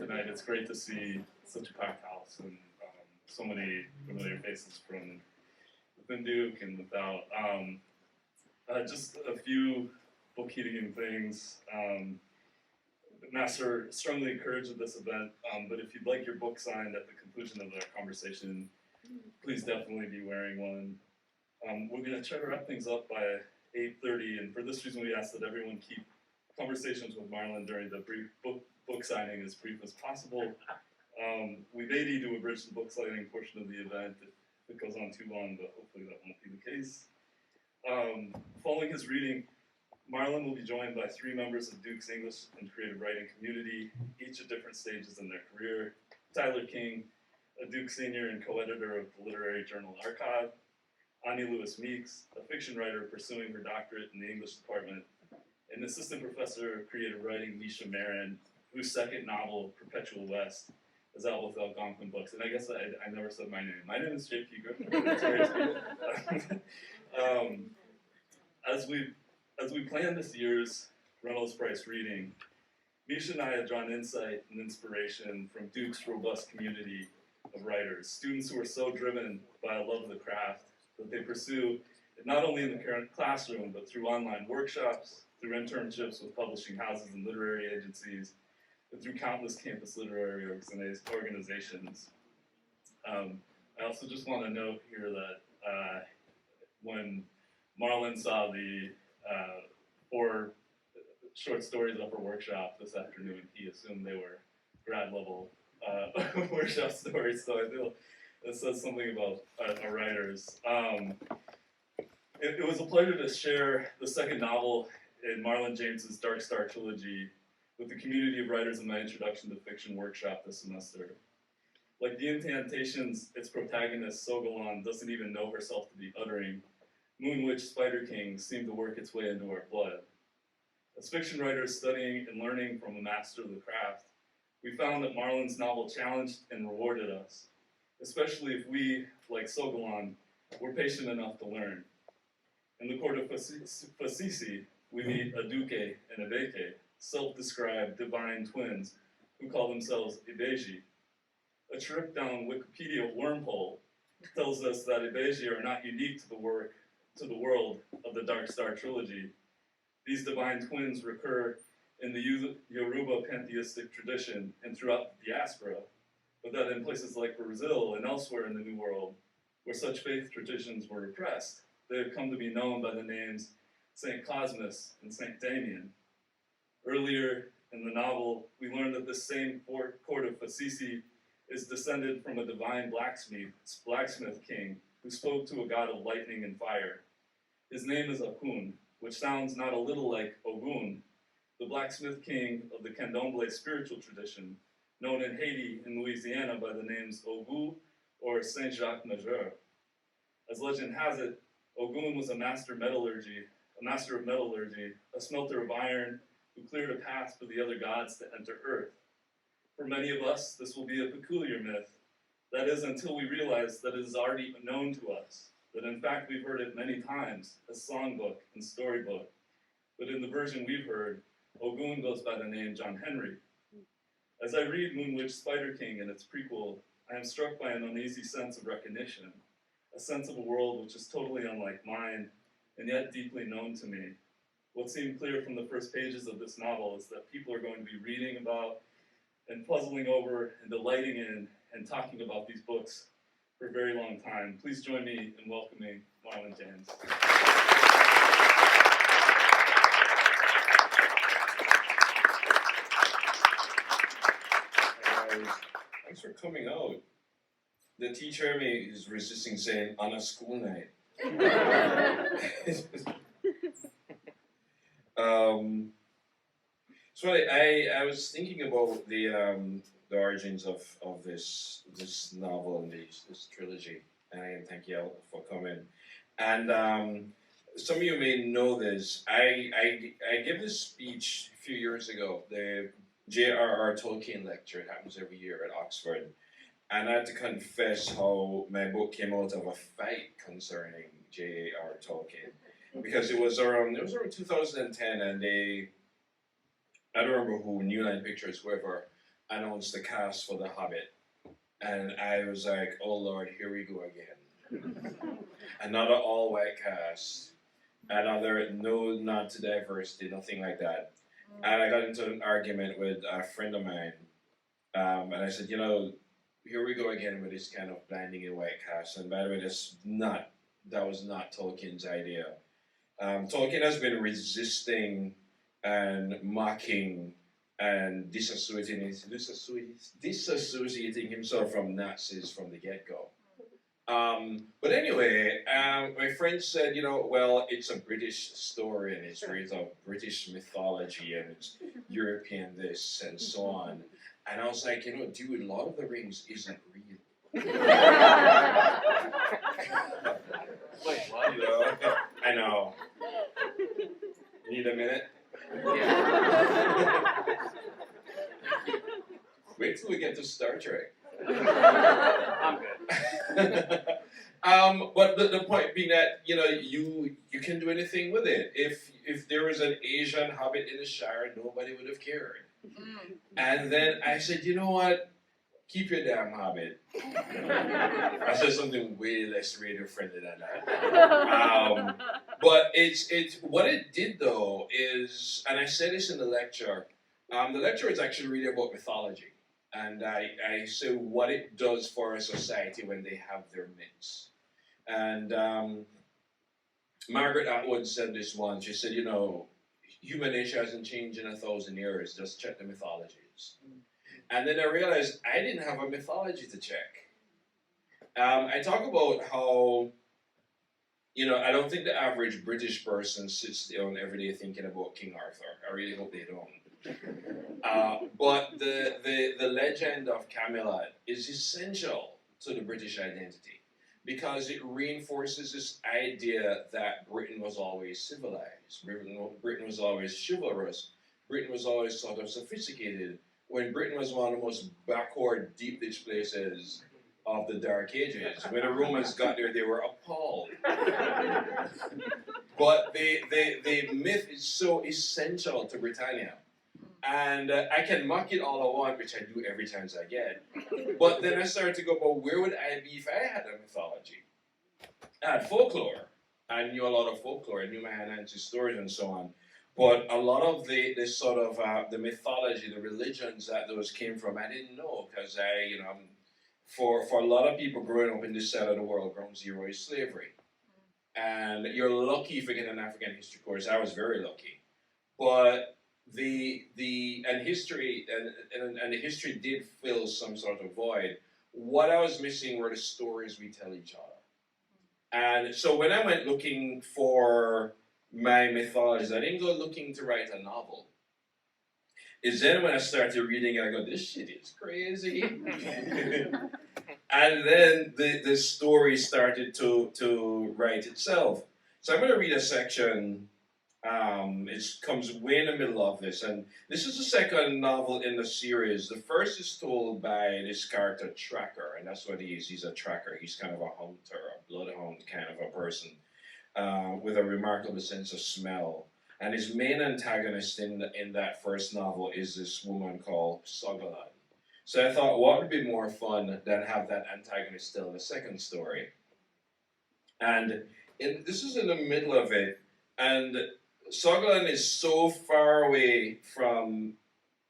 tonight. It's great to see such a packed house and so many familiar faces from within Duke and without. Just a few bookkeeping things. Master strongly encouraged this event, but if you'd like your book signed at the conclusion of the conversation, please definitely be wearing one. We're going to try to wrap things up by 8:30, and for this reason we ask that everyone keep conversations with Marlon during the brief book signing as brief as possible. We may need to abridge the book signing portion of the event if it goes on too long, but hopefully that won't be the case. Following his reading, Marlon will be joined by 3 members of Duke's English and creative writing community, each at different stages in their career. Tyler King, a Duke senior and co-editor of the literary journal Archive. Ani Lewis Meeks, a fiction writer pursuing her doctorate in the English department. And assistant professor of creative writing, Misha Marin, whose second novel, Perpetual West, is out with Algonquin Books. And I guess I never said my name. My name is J.P. Griffin. As we planned this year's Reynolds Price reading, Misha and I had drawn insight and inspiration from Duke's robust community of writers, students who are so driven by a love of the craft that they pursue it not only in the current classroom, but through online workshops, through internships with publishing houses and literary agencies, and through countless campus literary organizations. I also just want to note here that when Marlon saw the 4 short stories up for workshop this afternoon, he assumed they were grad level workshop stories, so I feel it says something about our writers. It was a pleasure to share the second novel in Marlon James's Dark Star trilogy with the community of writers in my Introduction to Fiction workshop this semester. Like the incantations its protagonist, Sogalan, doesn't even know herself to be uttering, Moon Witch Spider King seemed to work its way into our blood. As fiction writers studying and learning from a master of the craft, we found that Marlon's novel challenged and rewarded us, especially if we, like Sogalan, were patient enough to learn. In the court of Fasisi, we meet a Duque and a Beke, self-described divine twins who call themselves Ibeji. A trip down Wikipedia wormhole tells us that Ibeji are not unique to the world of the Dark Star trilogy. These divine twins recur in the Yoruba pantheistic tradition and throughout the diaspora, but that in places like Brazil and elsewhere in the New World, where such faith traditions were repressed, they have come to be known by the names Saint Cosmas and Saint Damien. Earlier in the novel, we learned that this same court of Fasisi is descended from a divine blacksmith king who spoke to a god of lightning and fire. His name is Akun, which sounds not a little like Ogun, the blacksmith king of the Candomblé spiritual tradition, known in Haiti and Louisiana by the names Ogu or Saint Jacques Majeur. As legend has it, Ogun was a master of metallurgy, a smelter of iron who cleared a path for the other gods to enter Earth. For many of us, this will be a peculiar myth. That is, until we realize that it is already known to us, that in fact we've heard it many times as songbook and storybook. But in the version we've heard, Ogun goes by the name John Henry. As I read Moon Witch Spider King and its prequel, I am struck by an uneasy sense of recognition, a sense of a world which is totally unlike mine, and yet deeply known to me. What seemed clear from the first pages of this novel is that people are going to be reading about and puzzling over and delighting in and talking about these books for a very long time. Please join me in welcoming Marlon James. Thanks for coming out. The teacher in me is resisting saying on a school night. So I was thinking about the origins of this novel and this trilogy, and thank you all for coming. And some of you may know this. I gave this speech a few years ago. The J.R.R. Tolkien lecture. It happens every year at Oxford. And I had to confess how my book came out of a fight concerning J.R.R. Tolkien. Because it was around 2010, and I don't remember who, New Line Pictures, whoever, announced the cast for The Hobbit. And I was like, oh Lord, here we go again. Another all white cast, another no nod to diversity, nothing like that. And I got into an argument with a friend of mine, and I said, here we go again with this kind of blinding in white cast. And by the way, that was not Tolkien's idea. Tolkien has been resisting and mocking and disassociating himself from Nazis from the get-go. But anyway, my friend said, well, it's a British story and it's based on British mythology and it's European this and so on. And I was like, dude, Lord of the Rings isn't real. Wait, what? I know. Need a minute? Yeah. Wait till we get to Star Trek. I'm good. But the point being that you can do anything with it. If there was an Asian hobbit in the Shire, nobody would have cared. And then I said, you know what? Keep your damn hobbit. I said something way less radio friendly than that. But it's what it did though is, and I said this in the lecture. The lecture is actually really about mythology. And I say what it does for a society when they have their myths. And Margaret Atwood said this once. She said, human nature hasn't changed in 1,000 years. Just check the mythologies. And then I realized I didn't have a mythology to check. I talk about how, I don't think the average British person sits down every day thinking about King Arthur. I really hope they don't. But the legend of Camelot is essential to the British identity because it reinforces this idea that Britain was always civilized, Britain was always chivalrous, Britain was always sort of sophisticated, when Britain was one of the most backward, deep-ditch places of the Dark Ages. When the Romans got there, they were appalled. But the myth is so essential to Britannia. And I can mock it all I want, which I do every time I get. But then I started to go, well, where would I be if I had a mythology? I had folklore. I knew a lot of folklore. I knew my ancestors' stories and so on. But a lot of the sort of the mythology, the religions that those came from, I didn't know because for a lot of people growing up in this side of the world, ground zero is slavery. And you're lucky if you get an African history course. I was very lucky. But the history and the history did fill some sort of void. What I was missing were the stories we tell each other. And so when I went looking for my mythologies, I didn't go looking to write a novel. It's then when I started reading, I go, this shit is crazy. And then the story started to write itself. So I'm going to read a section. It comes way in the middle of this. And this is the second novel in the series. The first is told by this character, Tracker. And that's what he is. He's a tracker. He's kind of a hunter, a bloodhound kind of a person. With a remarkable sense of smell. And his main antagonist in that first novel is this woman called Sogalan. So I thought, what would be more fun than have that antagonist tell the second story? And this is in the middle of it, and Sogalan is so far away from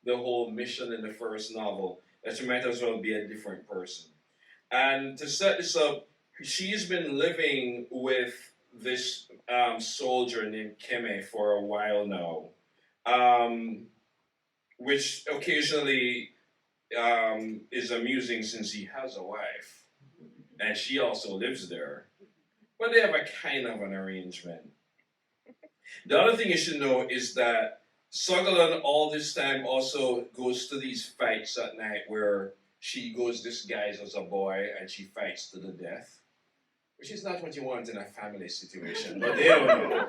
the whole mission in the first novel that she might as well be a different person. And to set this up, she's been living with this soldier named Keme for a while now, which occasionally is amusing since he has a wife, and she also lives there. But they have a kind of an arrangement. The other thing you should know is that Sogalan all this time also goes to these fights at night where she goes disguised as a boy and she fights to the death. Which is not what you want in a family situation, but they don't know.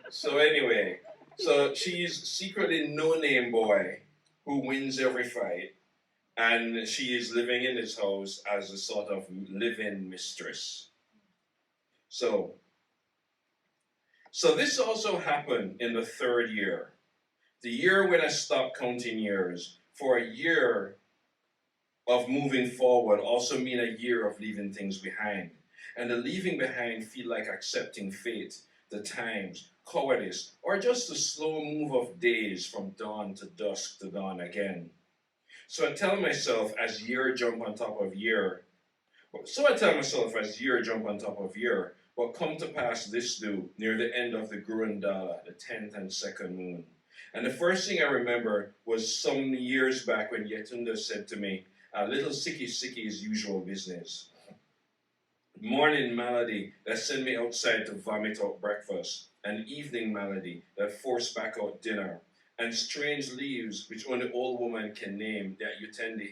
So anyway, so she's secretly no-name boy who wins every fight, and she is living in this house as a sort of live-in mistress. So this also happened in the third year, the year when I stopped counting years. for a year of moving forward also mean a year of leaving things behind. And the leaving behind feel like accepting fate, the times, cowardice, or just a slow move of days from dawn to dusk to dawn again. So I tell myself as year jump on top of year, but come to pass this do near the end of the Gurundala, the 10th and second moon. And the first thing I remember was some years back when Yetunda said to me, a little sicky sicky is usual business. Morning melody that sent me outside to vomit out breakfast, an evening melody that forced back out dinner, and strange leaves which only old woman can name that you tend to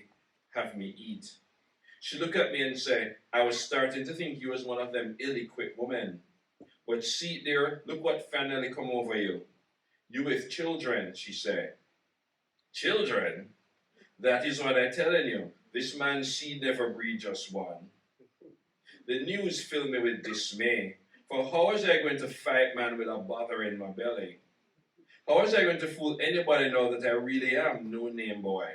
have me eat. She looked at me and said, I was starting to think you was one of them ill-equipped women. But see there, look what finally come over you. You with children, she said. Children? That is what I telling you. This man's seed never breed just one. The news filled me with dismay. For how was I going to fight man with a bother in my belly? How was I going to fool anybody now that I really am no name boy?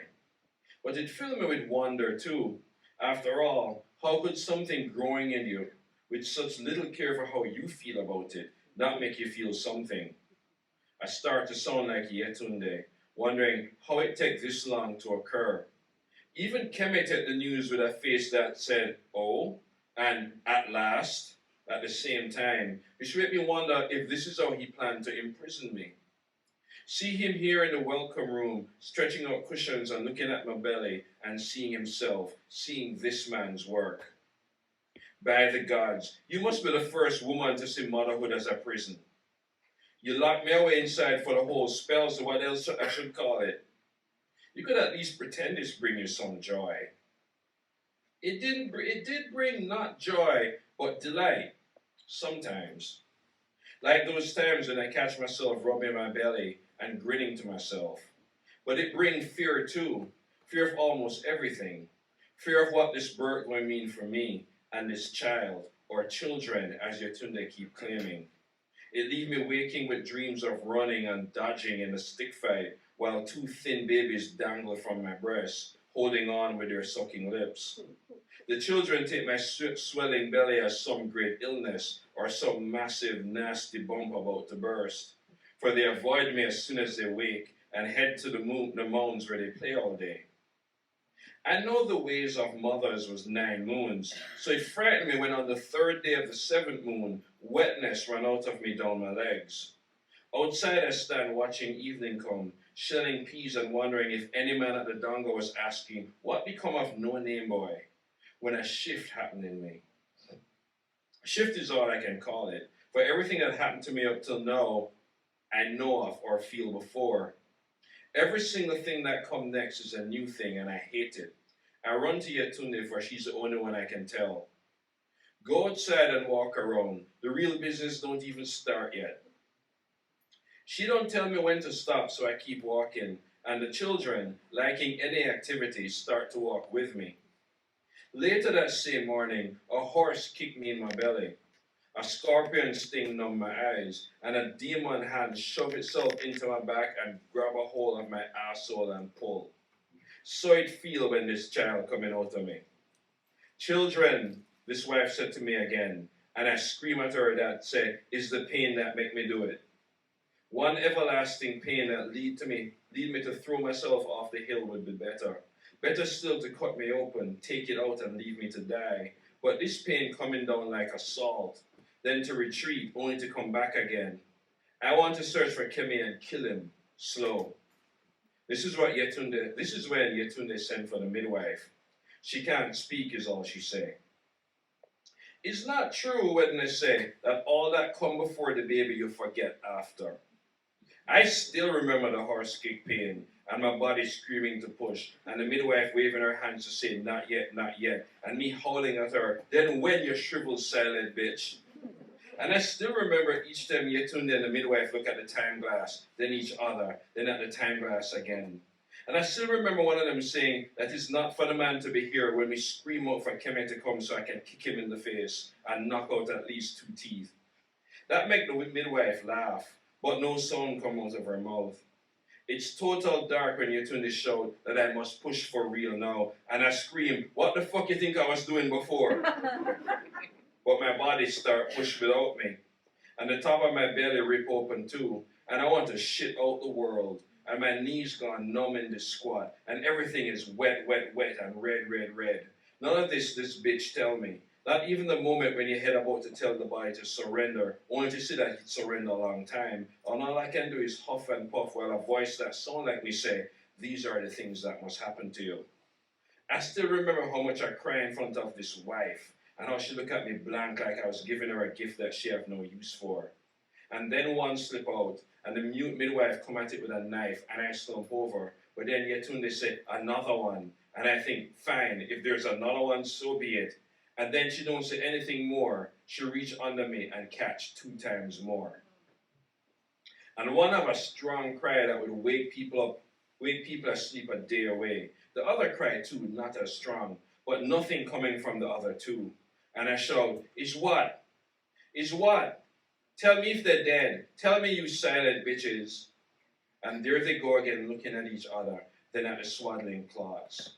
But it filled me with wonder too. After all, how could something growing in you, with such little care for how you feel about it, not make you feel something? I start to sound like Yetunde, wondering how it take this long to occur. Even Kemet at the news with a face that said, oh, and at last, at the same time, which made me wonder if this is how he planned to imprison me. See him here in the welcome room, stretching out cushions and looking at my belly and seeing himself, seeing this man's work. By the gods, you must be the first woman to see motherhood as a prison. You locked me away inside for the whole spell, so what else I should call it? You could at least pretend this bring you some joy. It did bring not joy, but delight, sometimes. Like those times when I catch myself rubbing my belly and grinning to myself. But it brings fear too, fear of almost everything. Fear of what this birth will mean for me and this child, or children, as Yetunde keep claiming. It leave me waking with dreams of running and dodging in a stick fight while two thin babies dangle from my breast, holding on with their sucking lips. The children take my swelling belly as some great illness or some massive, nasty bump about to burst, for they avoid me as soon as they wake and head to the mounds where they play all day. I know the ways of mothers was 9 moons, so it frightened me when on the 3rd day of the 7th moon, wetness ran out of me down my legs. Outside I stand watching evening come, shelling peas and wondering if any man at the donga was asking, what become of no name boy, when a shift happened in me. Shift is all I can call it, for everything that happened to me up till now, I know of or feel before. Every single thing that come next is a new thing, and I hate it. I run to Yetunde, for she's the only one I can tell. Go outside and walk around. The real business don't even start yet. She don't tell me when to stop, so I keep walking, and the children, liking any activity, start to walk with me. Later that same morning, a horse kicked me in my belly. A scorpion sting numbed my eyes, and a demon hand shoved itself into my back and grabbed a hold of my asshole and pull. So it feel when this child coming out of me. Children, this wife said to me again, and I scream at her that say, is the pain that make me do it. One everlasting pain that lead me to throw myself off the hill would be better. Better still to cut me open, take it out and leave me to die. But this pain coming down like assault, then to retreat, only to come back again. I want to search for Kemi and kill him, slow. This is when Yetunde sent for the midwife. She can't speak is all she say. It's not true when they say that all that come before the baby you forget after. I still remember the horse kick pain and my body screaming to push and the midwife waving her hands to say not yet, and me howling at her, then when you shriveled silent bitch. And I still remember each time Yetunde and the midwife look at the time glass, then each other, then at the time glass again. And I still remember one of them saying that it's not for the man to be here when we scream out for Kemi to come so I can kick him in the face and knock out at least 2 teeth. That make the midwife laugh, but no sound come out of her mouth. It's total dark when you tune the show that I must push for real now. And I scream, what the fuck you think I was doing before? But my body start push without me. And the top of my belly rip open too. And I want to shit out the world. And my knees gone numb in the squat. And everything is wet, wet, wet and red, red, red. None of this bitch tell me. Not even the moment when your head about to tell the body to surrender, only to see that he'd surrender a long time. And all I can do is huff and puff while a voice that sound like me say, these are the things that must happen to you. I still remember how much I cried in front of this wife, and how she looked at me blank like I was giving her a gift that she have no use for. And then one slip out, and the mute midwife come at it with a knife, and I slump over. But then Yetunde say, another one. And I think, fine, if there's another one, so be it. And then she don't say anything more. She reach under me and catch 2 times more. And one have a strong cry that would wake people asleep a day away. The other cry too, not as strong, but nothing coming from the other two. And I shout, is what? Is what? Tell me if they're dead. Tell me, you silent bitches. And there they go again, looking at each other, then at the swaddling cloths.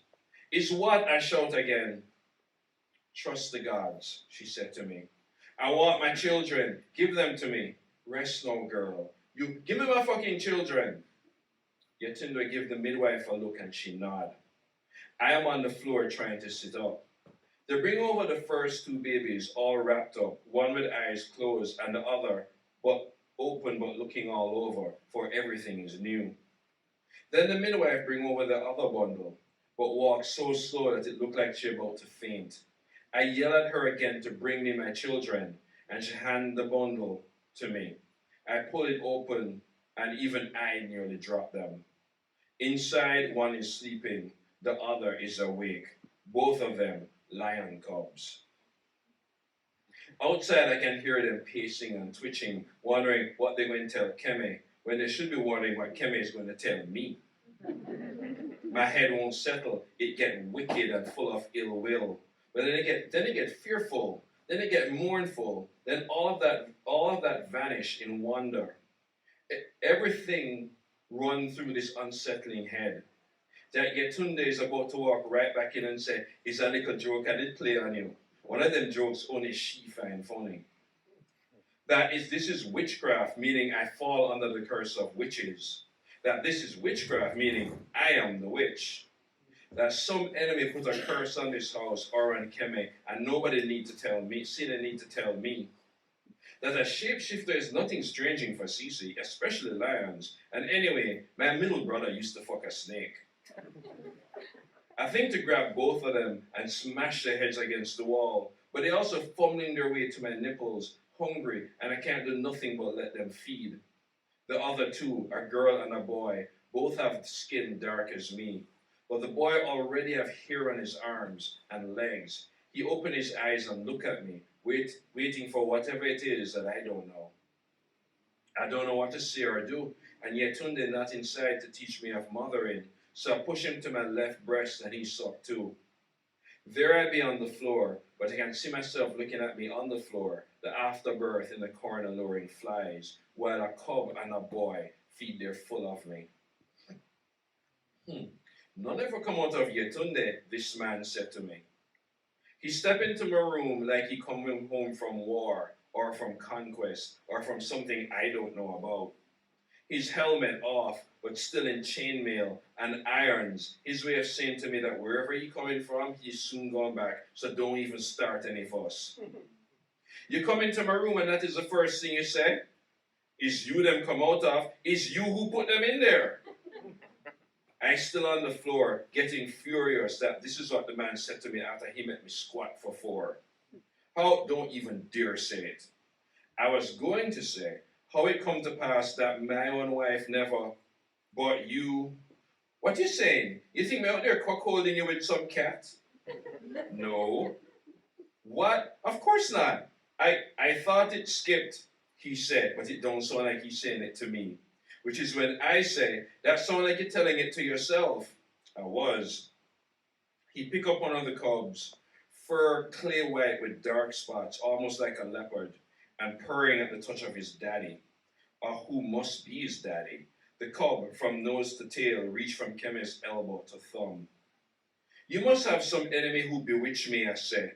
Is what? I shout again. Trust the gods, she said to me. I want my children. Give them to me. Rest no, girl. You give me my fucking children. Yetunde give the midwife a look and she nod. I am on the floor trying to sit up. They bring over the first 2 babies all wrapped up, one with eyes closed and the other but open but looking all over, for everything is new. Then the midwife bring over the other bundle, but walks so slow that it looked like she about to faint. I yell at her again to bring me my children, and she hand the bundle to me. I pull it open, and even I nearly drop them. Inside, one is sleeping, the other is awake. Both of them lion cubs. Outside, I can hear them pacing and twitching, wondering what they're going to tell Keme, when they should be wondering what Keme is going to tell me. My head won't settle. It gets wicked and full of ill will. But then it get fearful. Then it get mournful. Then all of that vanish in wonder. Everything run through this unsettling head. That Yetunde is about to walk right back in and say, it's a little joke I did play on you. One of them jokes only she find funny. This is witchcraft, meaning I fall under the curse of witches. That this is witchcraft, meaning I am the witch. That some enemy put a curse on this house or on Keme, and nobody need to tell me, see they need to tell me. That a shapeshifter is nothing strange for Cece, especially lions. And anyway, my middle brother used to fuck a snake. I think to grab both of them and smash their heads against the wall, but they also fumbling their way to my nipples, hungry, and I can't do nothing but let them feed. The other two, a girl and a boy, both have skin dark as me. But the boy already have hair on his arms and legs. He opened his eyes and looked at me, waiting for whatever it is that I don't know. I don't know what to say or do, and yet Tunde not inside to teach me of mothering, so I push him to my left breast and he sucked too. There I be on the floor, but I can see myself looking at me on the floor, the afterbirth in the corner luring flies, while a cub and a boy feed their full of me. None ever come out of Yetunde, this man said to me. He stepped into my room like he coming home from war, or from conquest, or from something I don't know about. His helmet off, but still in chainmail and irons, his way of saying to me that wherever he coming from, he's soon going back, so don't even start any fuss. You come into my room and that is the first thing you say? It's you them come out of, it's you who put them in there. I still on the floor, getting furious that this is what the man said to me after he made me squat for 4. How, don't even dare say it. I was going to say, how it come to pass that my own wife never, but you, what you saying? You think me out there cuckolding you with some cat? No. What? Of course not. I thought it skipped, he said, but it don't sound like he's saying it to me. Which is when I say, that sounds like you're telling it to yourself. I was. He picked up one of the cubs, fur clay white with dark spots, almost like a leopard, and purring at the touch of his daddy, or who must be his daddy, The cub, from nose to tail, reached from chemist's elbow to thumb. You must have some enemy who bewitched me, I say.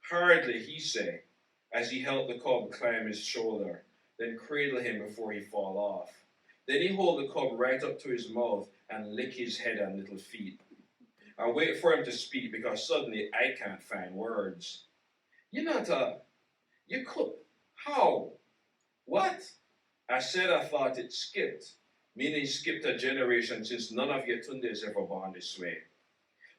Hardly, he say, as he helped the cub climb his shoulder, then cradle him before he fall off. Then he hold the cub right up to his mouth and lick his head and little feet. I wait for him to speak because suddenly I can't find words. You're not you could, how? What? I said I thought it skipped, meaning skipped a generation since none of your Tundes ever born this way.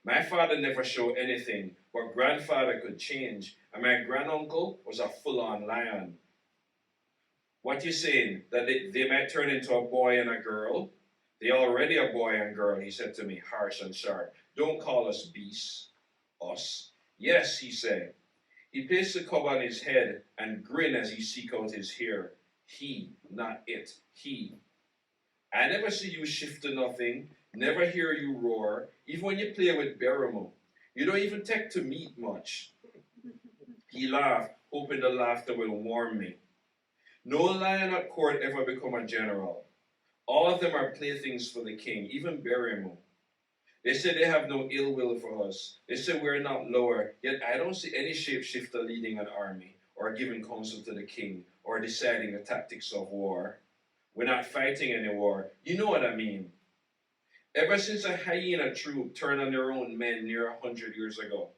My father never showed anything, but grandfather could change, and my granduncle was a full-on lion. What you saying, that they might turn into a boy and a girl? They already a boy and girl, he said to me, harsh and sharp. Don't call us beasts. Us? Yes, he said. He placed the cub on his head and grinned as he seek out his hair. He, not it, he. I never see you shift to nothing, never hear you roar, even when you play with Beramo. You don't even take to meat much. He laughed, hoping the laughter will warm me. No lion at court ever become a general. All of them are playthings for the king, even Beramo. They say they have no ill will for us. They say we're not lower, yet I don't see any shapeshifter leading an army, or giving counsel to the king, or deciding the tactics of war. We're not fighting any war. You know what I mean. Ever since a hyena troop turned on their own men near 100 years ago.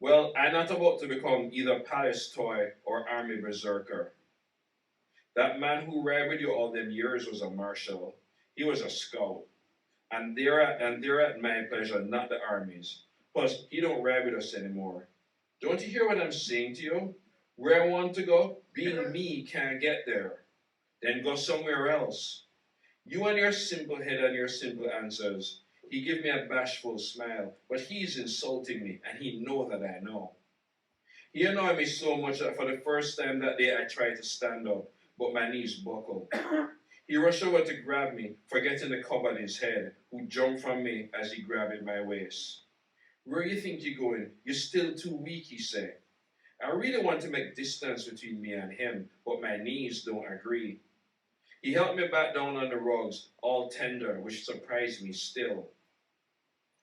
Well, I'm not about to become either palace toy or army berserker. That man who ride with you all them years was a marshal. He was a scout. And they're at my pleasure, not the army's. Plus, he don't ride with us anymore. Don't you hear what I'm saying to you? Where I want to go, being me can't get there. Then go somewhere else. You and your simple head and your simple answers. He give me a bashful smile, but he's insulting me, and he know that I know. He annoyed me so much that for the first time that day I tried to stand up, but my knees buckled. He rushed over to grab me, forgetting the cub on his head, who jumped from me as he grabbed at my waist. Where you think you're going? You're still too weak, he said. I really want to make distance between me and him, but my knees don't agree. He helped me back down on the rugs, all tender, which surprised me still.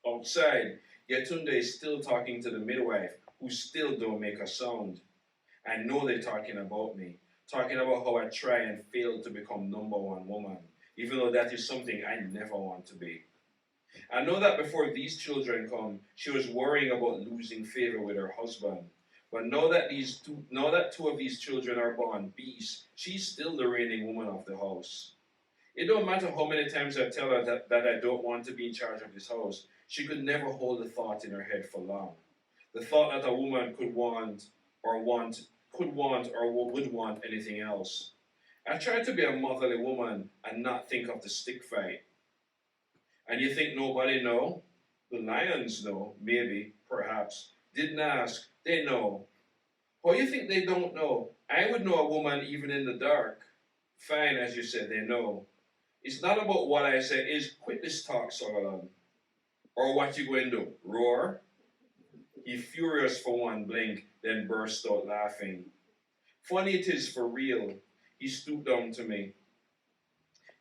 Outside, Yetunde is still talking to the midwife, who still don't make a sound. I know they're talking about me, talking about how I try and fail to become number one woman, even though that is something I never want to be. I know that before these children come, she was worrying about losing favor with her husband. But now that two of these children are born beasts, she's still the reigning woman of the house. It don't matter how many times I tell her that I don't want to be in charge of this house, she could never hold the thought in her head for long. The thought that a woman would want or would want anything else. I tried to be a motherly woman and not think of the stick fight. And you think nobody know? The lions know, maybe, perhaps. Didn't ask, they know. How you think they don't know? I would know a woman even in the dark. Fine, as you said, they know. It's not about what I say, it's quit this talk, Solomon. Or what you going to do? Roar? He furious for one blink, then burst out laughing. Funny it is for real. He stooped down to me.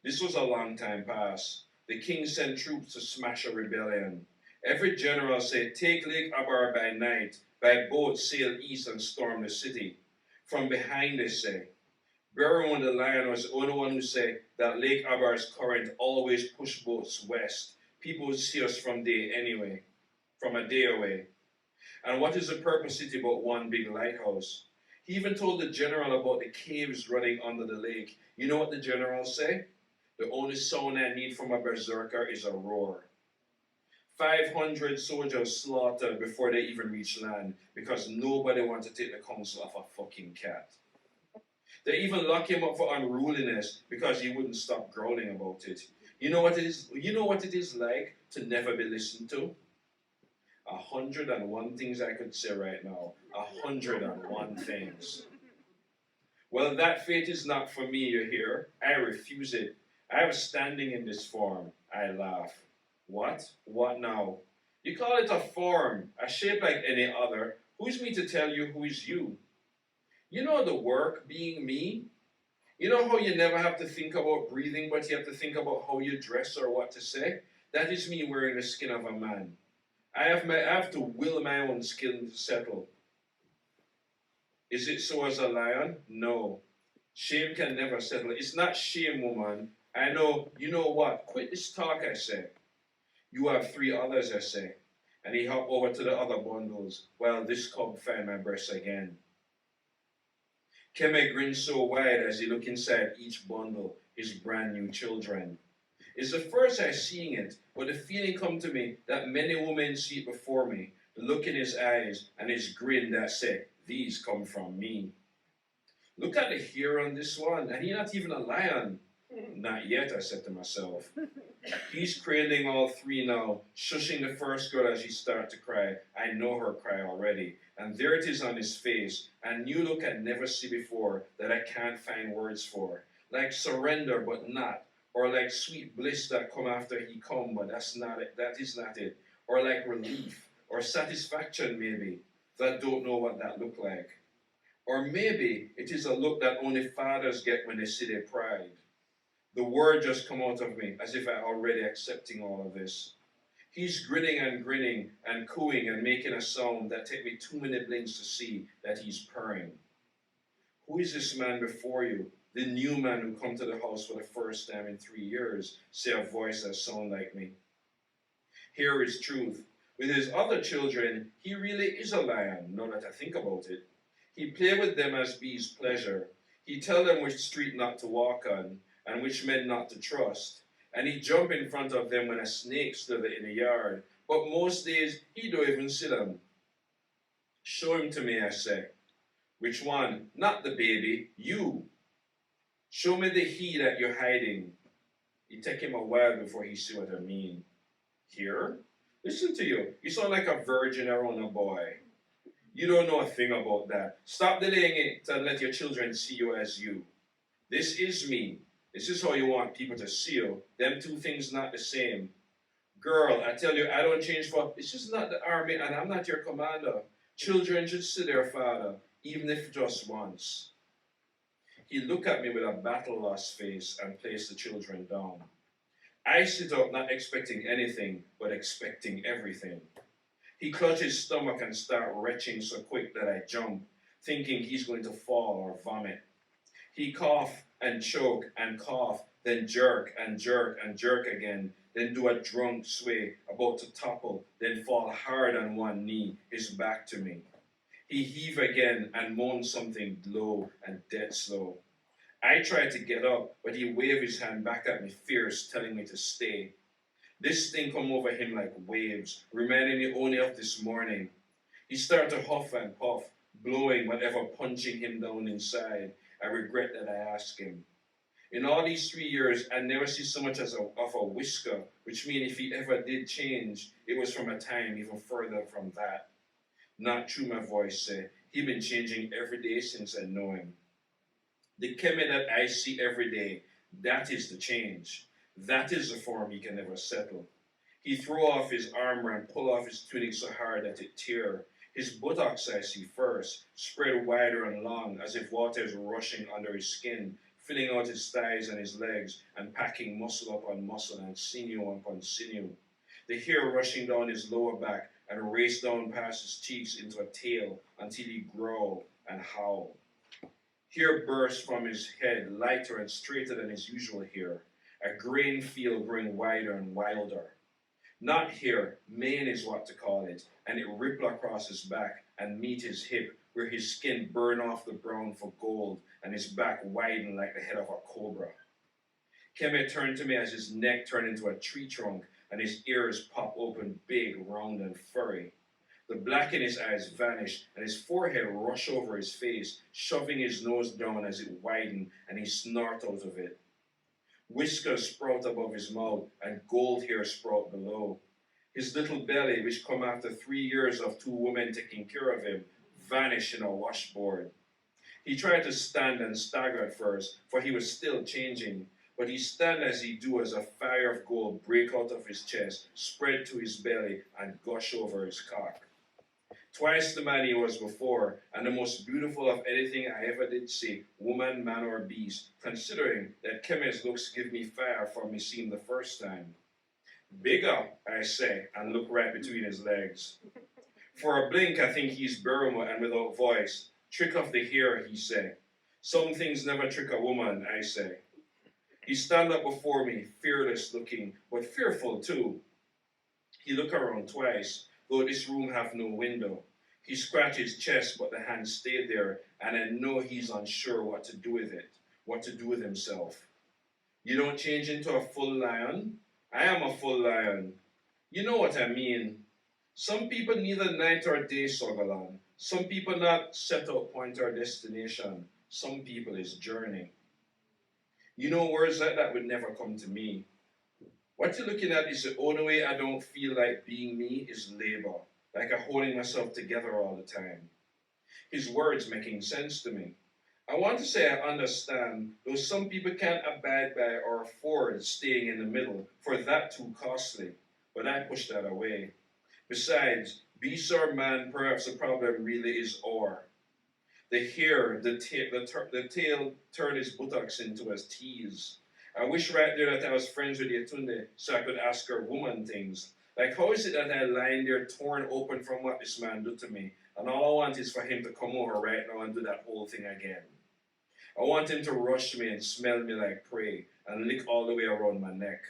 This was a long time past. The king sent troops to smash a rebellion. Every general said, take Lake Abar by night, by boat sail east and storm the city. From behind, they say. Berowon the lion was the only one who said that Lake Abar's current always pushed boats west. People would see us from a day away. And what is the purpose city but one big lighthouse? He even told the general about the caves running under the lake. You know what the general say? The only sound I need from a berserker is a roar. 500 soldiers slaughtered before they even reached land because nobody wanted to take the counsel of a fucking cat. They even locked him up for unruliness because he wouldn't stop growling about it. You know what it is like to never be listened to? 101 things I could say right now. 101 things. Well, that fate is not for me, you hear? I refuse it. I was standing in this form. I laugh. What? What now? You call it a form, a shape like any other. Who's me to tell you who is you? You know the work, being me? You know how you never have to think about breathing, but you have to think about how you dress or what to say? That is me wearing the skin of a man. I have to will my own skin to settle. Is it so as a lion? No. Shame can never settle. It's not shame, woman. I know, you know what? Quit this talk, I say. You have three others, I say. And he hopped over to the other bundles, while this cub found my breast again. Keme grinned so wide as he looked inside each bundle, his brand new children. It's the first I seeing it, but the feeling come to me that many women see it before me, the look in his eyes and his grin that said, these come from me. Look at the hair on this one, and he's not even a lion. Not yet, I said to myself. He's cradling all three now, shushing the first girl as she started to cry. I know her cry already. And there it is on his face, a new look I'd never seen before that I can't find words for. Like surrender, but not. Or like sweet bliss that come after he come, but that's not it. That is not it. Or like relief, or satisfaction maybe, that don't know what that look like. Or maybe it is a look that only fathers get when they see their pride. The word just come out of me, as if I already accepting all of this. He's grinning and cooing and making a sound that take me 2 minute blinks to see that he's purring. Who is this man before you? The new man who come to the house for the first time in 3 years, say a voice that sound like me. Here is truth. With his other children, he really is a lion, now that I think about it. He play with them as bees pleasure. He tell them which street not to walk on, and which men not to trust. And he jump in front of them when a snake slither in the yard. But most days, he don't even see them. Show him to me, I say. Which one? Not the baby, you. Show me the he that you're hiding. It take him a while before he see what I mean. Here? Listen to you. You sound like a virgin around a boy. You don't know a thing about that. Stop delaying it and let your children see you as you. This is me. This is how you want people to see you. Them two things not the same. Girl, I tell you, I don't change for... This is not the army and I'm not your commander. Children should see their father, even if just once. He looked at me with a battle-lost face and placed the children down. I sit up not expecting anything, but expecting everything. He clutched his stomach and started retching so quick that I jumped, thinking he's going to fall or vomit. He coughed and choke and cough, then jerk and jerk and jerk again, then do a drunk sway, about to topple, then fall hard on one knee, his back to me. He heaved again and moaned something low and dead slow. I tried to get up, but he waved his hand back at me fierce, telling me to stay. This thing come over him like waves, reminding me only of this morning. He started to huff and puff, blowing whatever punching him down inside. I regret that I asked him. In all these 3 years, I never see so much as of a whisker, which means if he ever did change, it was from a time even further from that. Not true, my voice said. He been changing every day since I know him. The Keme that I see every day, that is the change. That is the form he can never settle. He throw off his armor and pull off his tunic so hard that it tear. His buttocks I see first, spread wider and long, as if water is rushing under his skin, filling out his thighs and his legs, and packing muscle upon muscle and sinew upon sinew. The hair rushing down his lower back and race down past his cheeks into a tail until he growl and howl. Hair bursts from his head, lighter and straighter than his usual hair, a grain field growing wider and wilder. Not hair, mane is what to call it, and it ripple across his back and meet his hip, where his skin burn off the brown for gold, and his back widen like the head of a cobra. Keme turned to me as his neck turned into a tree trunk, and his ears pop open big, round, and furry. The black in his eyes vanished, and his forehead rushed over his face, shoving his nose down as it widened, and he snort out of it. Whiskers sprout above his mouth, and gold hair sprout below. His little belly, which come after 3 years of 2 women taking care of him, vanished in a washboard. He tried to stand and stagger at first, for he was still changing, but he stand as he do as a fire of gold break out of his chest, spread to his belly, and gush over his cock. Twice the man he was before, and the most beautiful of anything I ever did see, woman, man, or beast, considering that Keme's looks give me fire from me seen the first time. Bigger, I say, and look right between his legs. For a blink, I think he's Burma and without voice. Trick of the hair, he say. Some things never trick a woman, I say. He stand up before me, fearless looking, but fearful too. He look around twice, though this room have no window. He scratch his chest, but the hand stayed there, and I know he's unsure what to do with it, what to do with himself. You don't change into a full lion? I am a full lion. You know what I mean. Some people neither night or day struggle on. Some people not set out point or destination. Some people is journey. You know words like that would never come to me. What you're looking at is the only way I don't feel like being me is labor, like I'm holding myself together all the time. His words making sense to me. I want to say I understand, though some people can't abide by or afford staying in the middle, for that too costly, but I push that away. Besides, beast or man, perhaps the problem really is or. The hair, the tail turn his buttocks into a tease. I wish right there that I was friends with Yetunde so I could ask her woman things. Like, how is it that I lying there torn open from what this man did to me, and all I want is for him to come over right now and do that whole thing again? I want him to rush me and smell me like prey and lick all the way around my neck.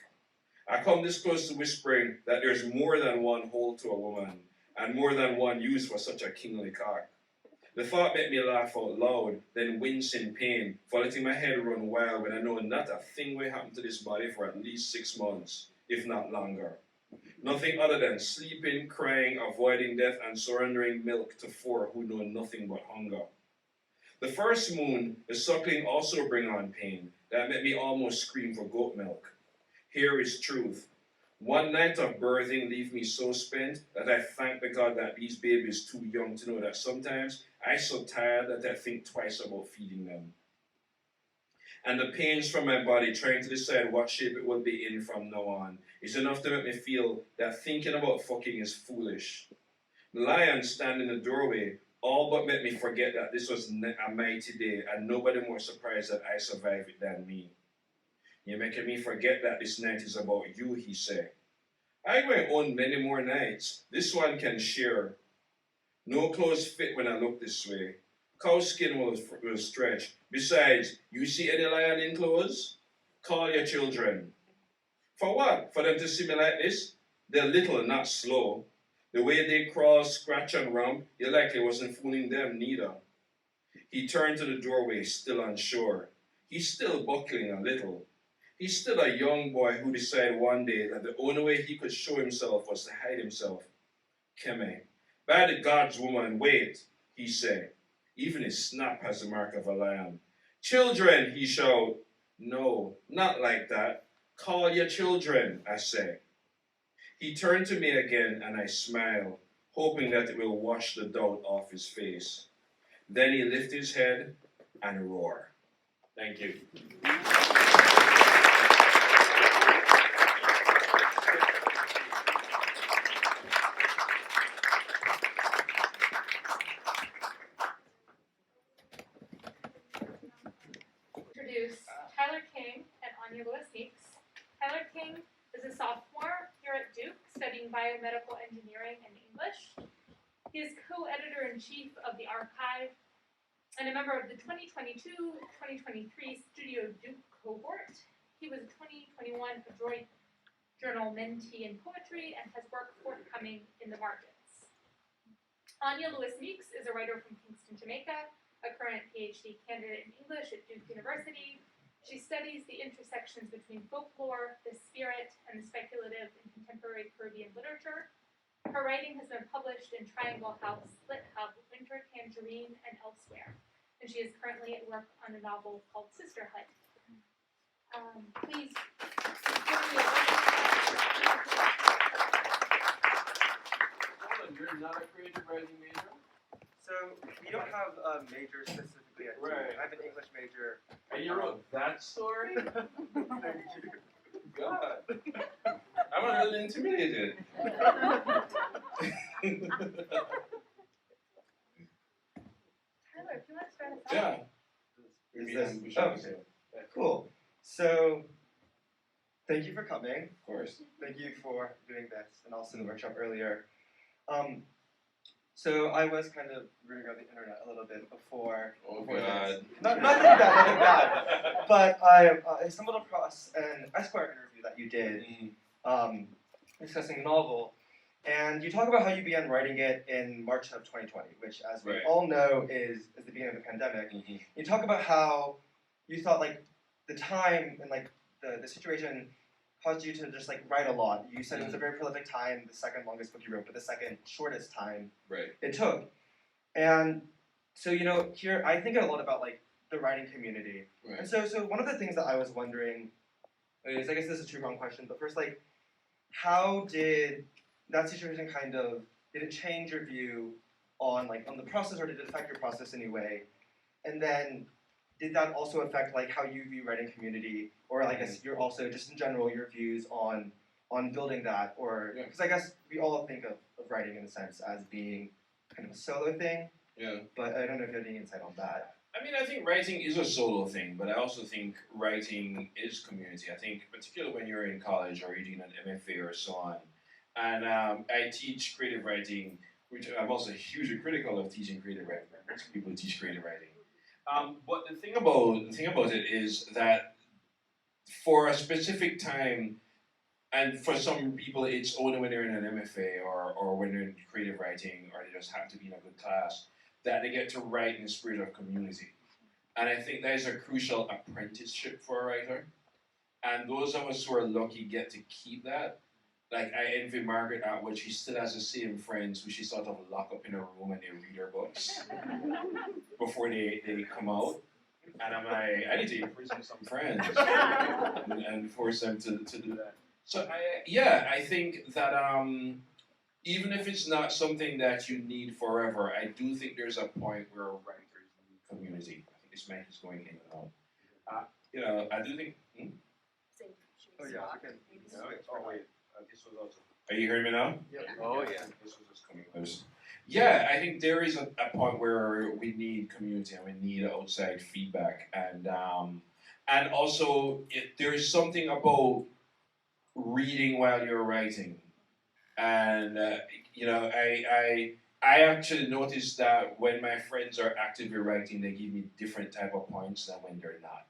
I come this close to whispering that there's more than one hole to a woman, and more than one use for such a kingly cock. The thought made me laugh out loud, then wince in pain, for letting my head run wild when I know not a thing will happen to this body for at least 6 months, if not longer. Nothing other than sleeping, crying, avoiding death, and surrendering milk to four who know nothing but hunger. The first moon, the suckling also bring on pain, that made me almost scream for goat milk. Here is truth. One night of birthing leave me so spent that I thank the God that these babies too young to know that sometimes I so tired that I think twice about feeding them. And the pains from my body trying to decide what shape it will be in from now on is enough to make me feel that thinking about fucking is foolish. The lion stand in the doorway all but made me forget that this was a mighty day and nobody more surprised that I survived it than me. You're making me forget that this night is about you, he said. I going on many more nights. This one can share. No clothes fit when I look this way. Cow skin will stretch. Besides, you see any lion in clothes? Call your children. For what? For them to see me like this? They're little, not slow. The way they crawl, scratch, and rump, you likely wasn't fooling them neither. He turned to the doorway, still unsure. He's still buckling a little. He's still a young boy who decided one day that the only way he could show himself was to hide himself. Keme, by the gods, woman, wait, he said. Even his snap has the mark of a lion. Children, he shouted. No, not like that. Call your children, I say. He turned to me again and I smiled, hoping that it will wash the doubt off his face. Then he lifted his head and roared. Thank you. Introduce Tyler King and Anya Lewis Meeks. Tyler King is a sophomore here at Duke studying biomedical engineering and English. He is co-editor-in-chief of the Archive and a member of the 2022-2023 Studio Duke cohort. He was a 2021 Adroit Journal mentee in poetry and has work forthcoming in the margins. Anya Lewis Meeks is a writer from Kingston, Jamaica, a current PhD candidate in English at Duke University. She studies the intersections between folklore, the spirit, and the speculative in contemporary Caribbean literature. Her writing has been published in Triangle House, Lit Hub, Winter Tangerine, and elsewhere. And she is currently at work on a novel called Sisterhood. Please give me a You're not a creative writing major? So we don't have a major specifically at Duke. Right. I have an English major. And you wrote that story? Thank you. God. I'm a little intimidated. Yeah. Is Maybe this? I'm pushing Oh, this, okay. yeah. Cool. So, thank you for coming. Of course. Thank you for doing this and also the workshop earlier. So I was kind of reading on the internet a little bit before. Oh before God. This. Nothing bad. But I stumbled across an Esquire interview that you did discussing a novel. And you talk about how you began writing it in March of 2020, which, as we Right. all know, is the beginning of the pandemic. You talk about how you thought like the time and like the situation caused you to just like write a lot. You said it was a very prolific time, the second longest book you wrote, but the second shortest time Right. it took. And so, you know, here I think a lot about like the writing community. Right. And so one of the things that I was wondering is, I guess this is a true wrong question, but first, like, how did that situation did it change your view on the process, or did it affect your process in any way? And then did that also affect like how you view writing community, or I guess you're also just in general your views on building that, or because I guess we all think of writing in a sense as being kind of a solo thing. Yeah. But I don't know if you have any insight on that. I mean, I think writing is a solo thing, but I also think writing is community. I think, particularly when you're in college or you're doing an MFA or so on, and I teach creative writing, which I'm also hugely critical of teaching creative writing. Most people teach creative writing. But the thing about it is that for a specific time, and for some people, it's only when they're in an MFA or when they're in creative writing, or they just happen to be in a good class, that they get to write in the spirit of community. And I think that is a crucial apprenticeship for a writer. And those of us who are lucky get to keep that. Like, I envy Margaret Atwood. She still has the same friends who she sort of lock up in a room and they read her books before they come out. And I'm like, I need to imprison some friends and force them to do that. So, I think that even if it's not something that you need forever, I do think there's a point where writers need community. I think this mic is going in and out. I do think. Oh yeah, we can. Oh wait, this was also. Are you hearing me now? Yeah. Oh yeah. This was just coming loose. Yeah, I think there is a point where we need community and we need outside feedback, and also there is something about reading while you're writing, and I actually noticed that when my friends are actively writing, they give me different type of points than when they're not.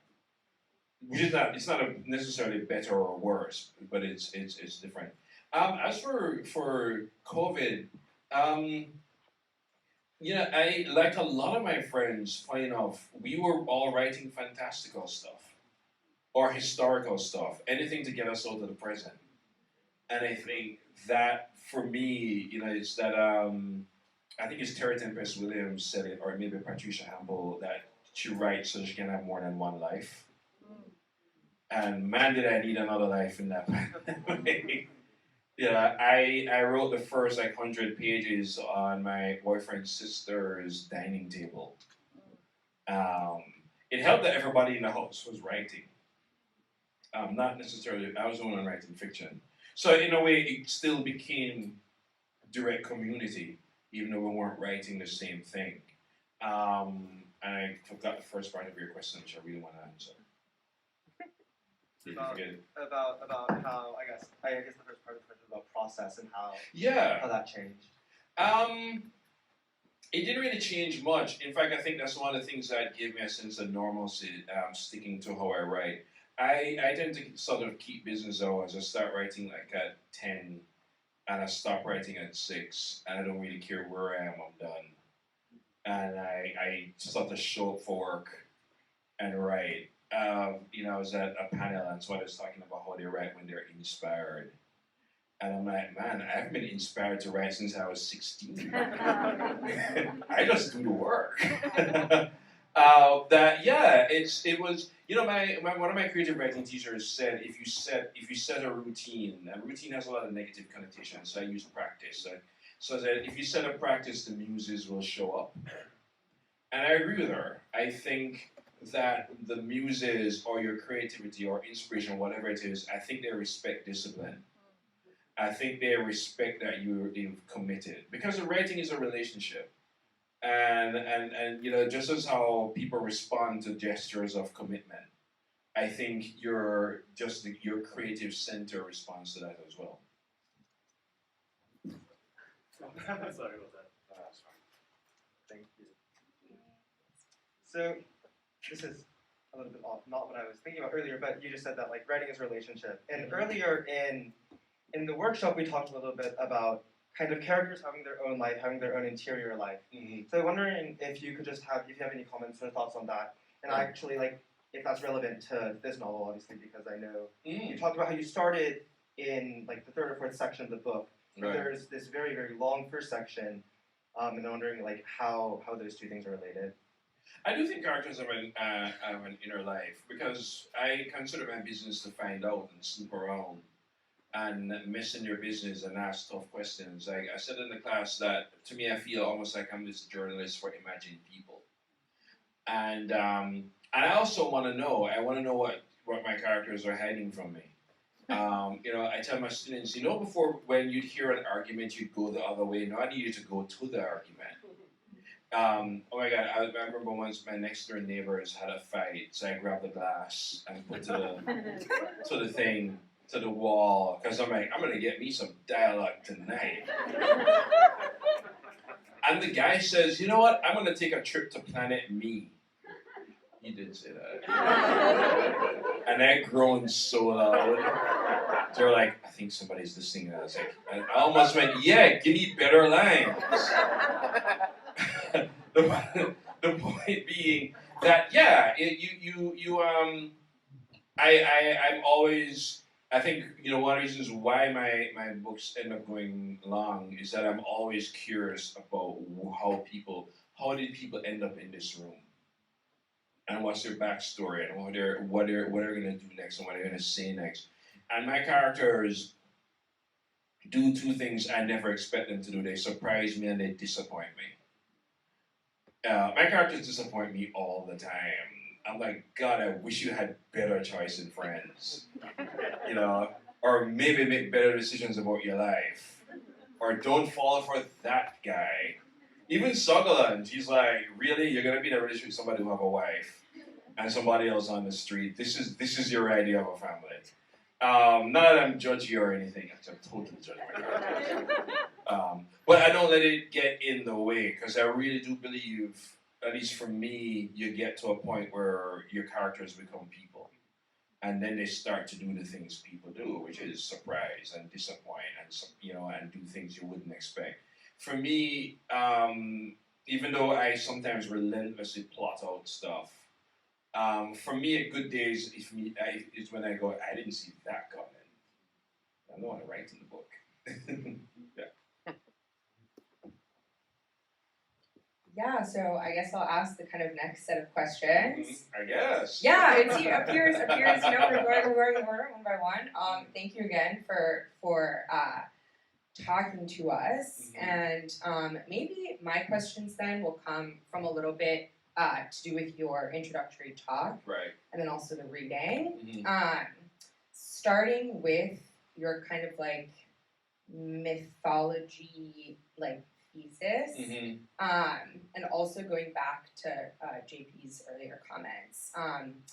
Which is not, it's not necessarily better or worse, but it's different. As for COVID, I like a lot of my friends. Funny enough, we were all writing fantastical stuff or historical stuff, anything to get us out of the present. And I think that for me, it's that I think it's Terry Tempest Williams said it, or maybe Patricia Hamble, that she writes so she can have more than one life. And man, did I need another life in that pandemic. I wrote the first 100 pages on my boyfriend's sister's dining table. It helped that everybody in the house was writing. Not necessarily, I was the one writing fiction. So in a way, it still became direct community, even though we weren't writing the same thing. And I forgot the first part of your question, which I really want to answer. About how I guess the first part of the question was about process and how that changed. It didn't really change much. In fact, I think that's one of the things that gave me a sense of normalcy, sticking to how I write. I tend to sort of keep business hours. I start writing at 10 and I stop writing at 6, and I don't really care where I am, I'm done. And I sort of show up for work and write. I was at a panel and so I was talking about how they write when they're inspired. And I'm like, man, I haven't been inspired to write since I was 16. I just do the work. It was one of my creative writing teachers said if you set a routine, and routine has a lot of negative connotations, so I use practice. So that if you set a practice, the muses will show up. And I agree with her. I think that the muses or your creativity or inspiration, whatever it is, I think they respect discipline. I think they respect that you've committed. Because the writing is a relationship. and you know, just as how people respond to gestures of commitment, I think your creative center responds to that as well. Sorry about that. That's fine. Thank you. So, this is a little bit off, not what I was thinking about earlier, but you just said that like writing is a relationship. And earlier in the workshop, we talked a little bit about kind of characters having their own life, having their own interior life. So I'm wondering if you could just if you have any comments or thoughts on that, and actually like if that's relevant to this novel, obviously, because I know you talked about how you started in like the third or fourth section of the book. Right. There's this very, very long first section, and I'm wondering like how those two things are related. I do think characters have an inner life, because I consider my business to find out and snoop around and mess in your business and ask tough questions. Like I said in the class that to me I feel almost like I'm this journalist for imagined people. And I also want to know. I want to know what my characters are hiding from me. You know, I tell my students, you know, before when you'd hear an argument, you'd go the other way. Now I need you to go to the argument. Oh my God! I remember once my next door neighbors had a fight, so I grabbed the glass and put to the wall, because I'm like, I'm gonna get me some dialogue tonight. And the guy says, you know what? I'm gonna take a trip to Planet Me. He did say that. And I groaned so loud. They're like, I think somebody's listening. And I was like, I almost went, yeah, give me better lines. The point being that, yeah, I'm always, I think, you know, one of the reasons why my books end up going long is that I'm always curious about how did people end up in this room? And what's their backstory, and what they're gonna do next, and what they're gonna say next. And my characters do two things I never expect them to do. They surprise me and they disappoint me. My characters disappoint me all the time. I'm like, God, I wish you had better choice in friends. You know, or maybe make better decisions about your life. Or don't fall for that guy. Even Sutherland, he's like, really? You're gonna be in a relationship with somebody who have a wife and somebody else on the street? This is your idea of a family. Not that I'm judgy or anything. I'm totally judging my characters. But I don't let it get in the way, because I really do believe, at least for me, you get to a point where your characters become people. And then they start to do the things people do, which is surprise and disappoint and do things you wouldn't expect. For me, even though I sometimes relentlessly plot out stuff, for me, a good day is when I go, I didn't see that coming. I don't want to write in the book. Yeah. Yeah, so I guess I'll ask the kind of next set of questions. I guess. Yeah, it appears, you know, we're going in order one by one. Thank you again for talking to us. And maybe my questions then will come from a little bit to do with your introductory talk. Right. And then also the reading. Starting with your kind of like mythology like thesis. And also going back to JP's earlier comments. And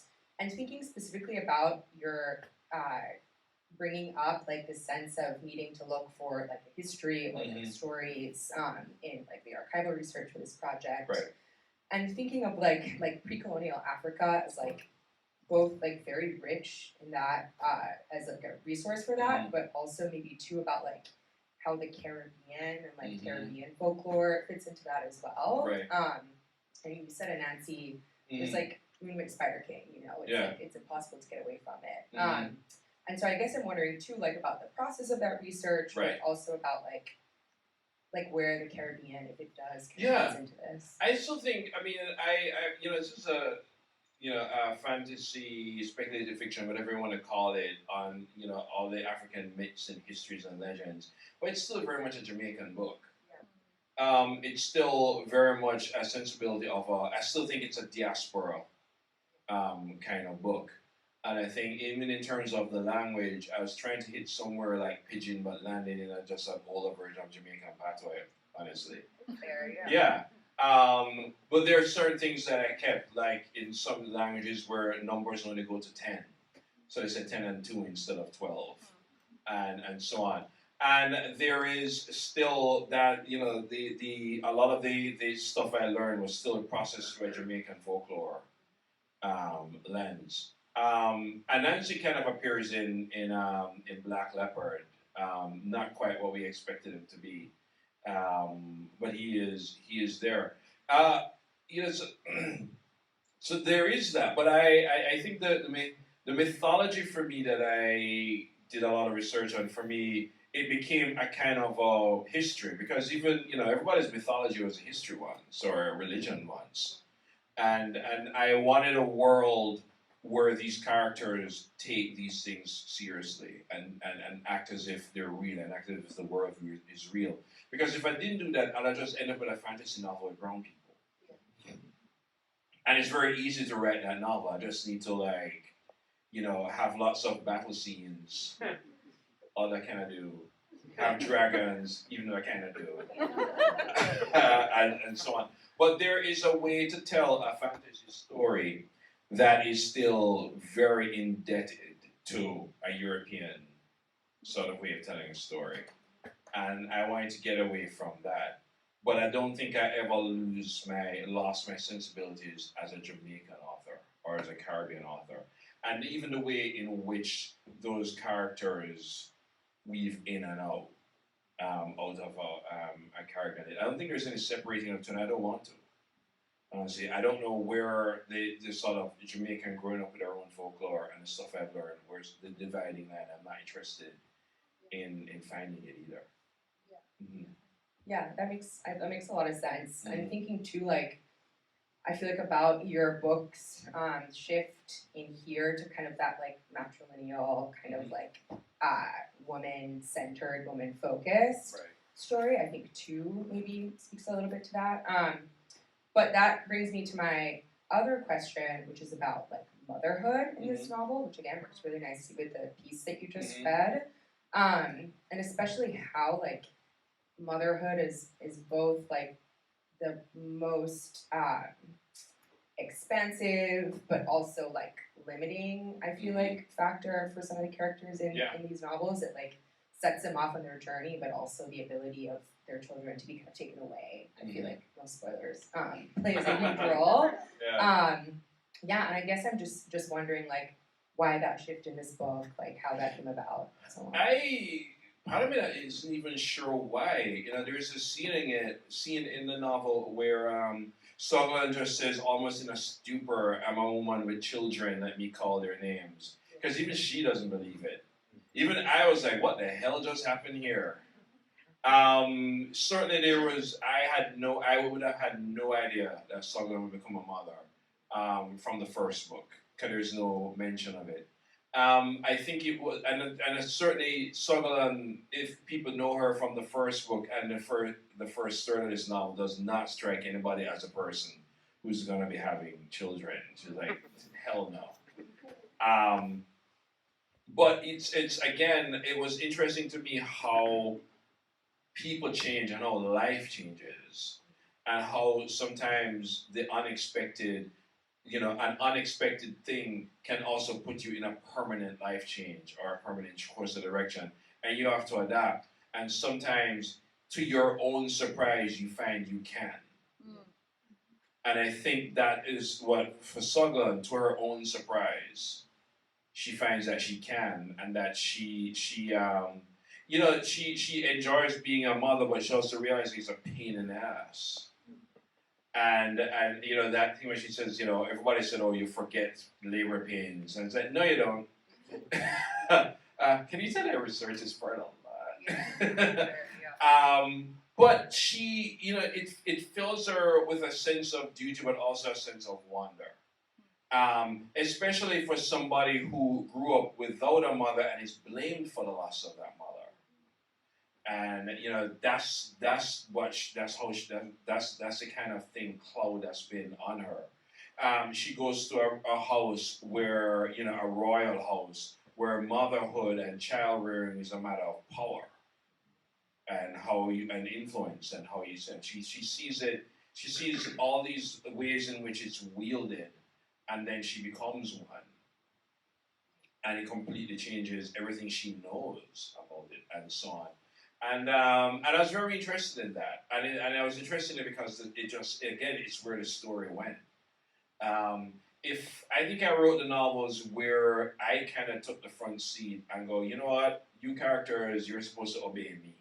thinking specifically about your bringing up like the sense of needing to look for like the history, like stories in like the archival research for this project, right. And thinking of like pre-colonial Africa as like both like very rich in that as like a resource for that, but also maybe too about like how the Caribbean and like Caribbean folklore fits into that as well. Right. And you said in Nancy, there's like Moonlit Spider King, you know, it's like it's impossible to get away from it. And so I guess I'm wondering too, like about the process of that research, right. but also about like where the Caribbean, if it does, fits into this. I still think, I mean, I this is a fantasy, speculative fiction, whatever you want to call it, on all the African myths and histories and legends, but it's still very much a Jamaican book. It's still very much a sensibility of I still think it's a diaspora kind of book. And I think even in terms of the language, I was trying to hit somewhere like pidgin, but landed in just an older version of Jamaican patois, honestly. Fair, Yeah. But there are certain things that I kept, like in some languages where numbers only go to 10. So they said 10 and 2 instead of 12, and so on. And there is still that, a lot of the stuff I learned was still processed through a Jamaican folklore lens. And Nancy kind of appears in Black Leopard, not quite what we expected him to be, but he is there. So, so there is that, but I think the mythology for me that I did a lot of research on, for me, it became a kind of a history, because even everybody's mythology was a history once or a religion once, and I wanted a world where these characters take these things seriously and act as if they're real and act as if the world is real. Because if I didn't do that, I'd just end up with a fantasy novel with brown people. And it's very easy to write that novel. I just need to have lots of battle scenes, all that kind of do. Have dragons, even though I kind of do, and so on. But there is a way to tell a fantasy story that is still very indebted to a European sort of way of telling a story. And I wanted to get away from that. But I don't think I ever lost my sensibilities as a Jamaican author or as a Caribbean author. And even the way in which those characters weave in and out of a Caribbean. I don't think there's any separating of two, and I don't want to. Honestly, I don't know where the sort of Jamaican growing up with their own folklore and the stuff I've learned, where's the dividing line. I'm not interested in finding it either. Mm-hmm. Yeah, that makes a lot of sense. I'm thinking too, I feel like about your book's shift in here to kind of that matrilineal kind of woman-centered, woman-focused story. I think too maybe speaks a little bit to that. But that brings me to my other question, which is about motherhood in this novel, which again works really nicely with the piece that you just read, and especially how motherhood is both the most expansive but also limiting, I feel factor for some of the characters in these novels. It sets them off on their journey, but also the ability of their children to be kind of taken away. I feel like, no spoilers, plays a huge role. Yeah, and I guess I'm just wondering why that shift in this book, how that came about. So Part of me isn't even sure why. There's a scene in the novel where Sogolon just says, almost in a stupor, "I'm a woman with children, let me call their names." Because even she doesn't believe it. Even I was like, what the hell just happened here? Certainly I would have had no idea that Sogolon would become a mother from the first book, because there's no mention of it. I think it was, and certainly Sogolon, if people know her from the first book and the first third of this novel, does not strike anybody as a person who's going to be having children. She's like, hell no. But it's again, it was interesting to me how people change and how life changes, and how sometimes the unexpected. An unexpected thing can also put you in a permanent life change or a permanent course of direction, and you have to adapt. And sometimes, to your own surprise, you find you can. And I think that is what, for Sogolon, to her own surprise, she finds that she can, and that she enjoys being a mother, but she also realizes it's a pain in the ass. And that thing where she says, everybody said, "Oh, you forget labor pains," and it's like, no, you don't. Can you tell that research is for a lot? But she, it fills her with a sense of duty, but also a sense of wonder. Especially for somebody who grew up without a mother and is blamed for the loss of that mother. And that's the kind of thing cloud that's been on her. She goes to a house where a royal house where motherhood and child rearing is a matter of power, and and influence, and how you and she sees it She sees all these ways in which it's wielded, and then she becomes one. And it completely changes everything she knows about it, and so on. And I was very interested in that. And I was interested in it because it just, again, it's where the story went. If I think I wrote the novels where I kind of took the front seat and go, you know what, you characters, you're supposed to obey me.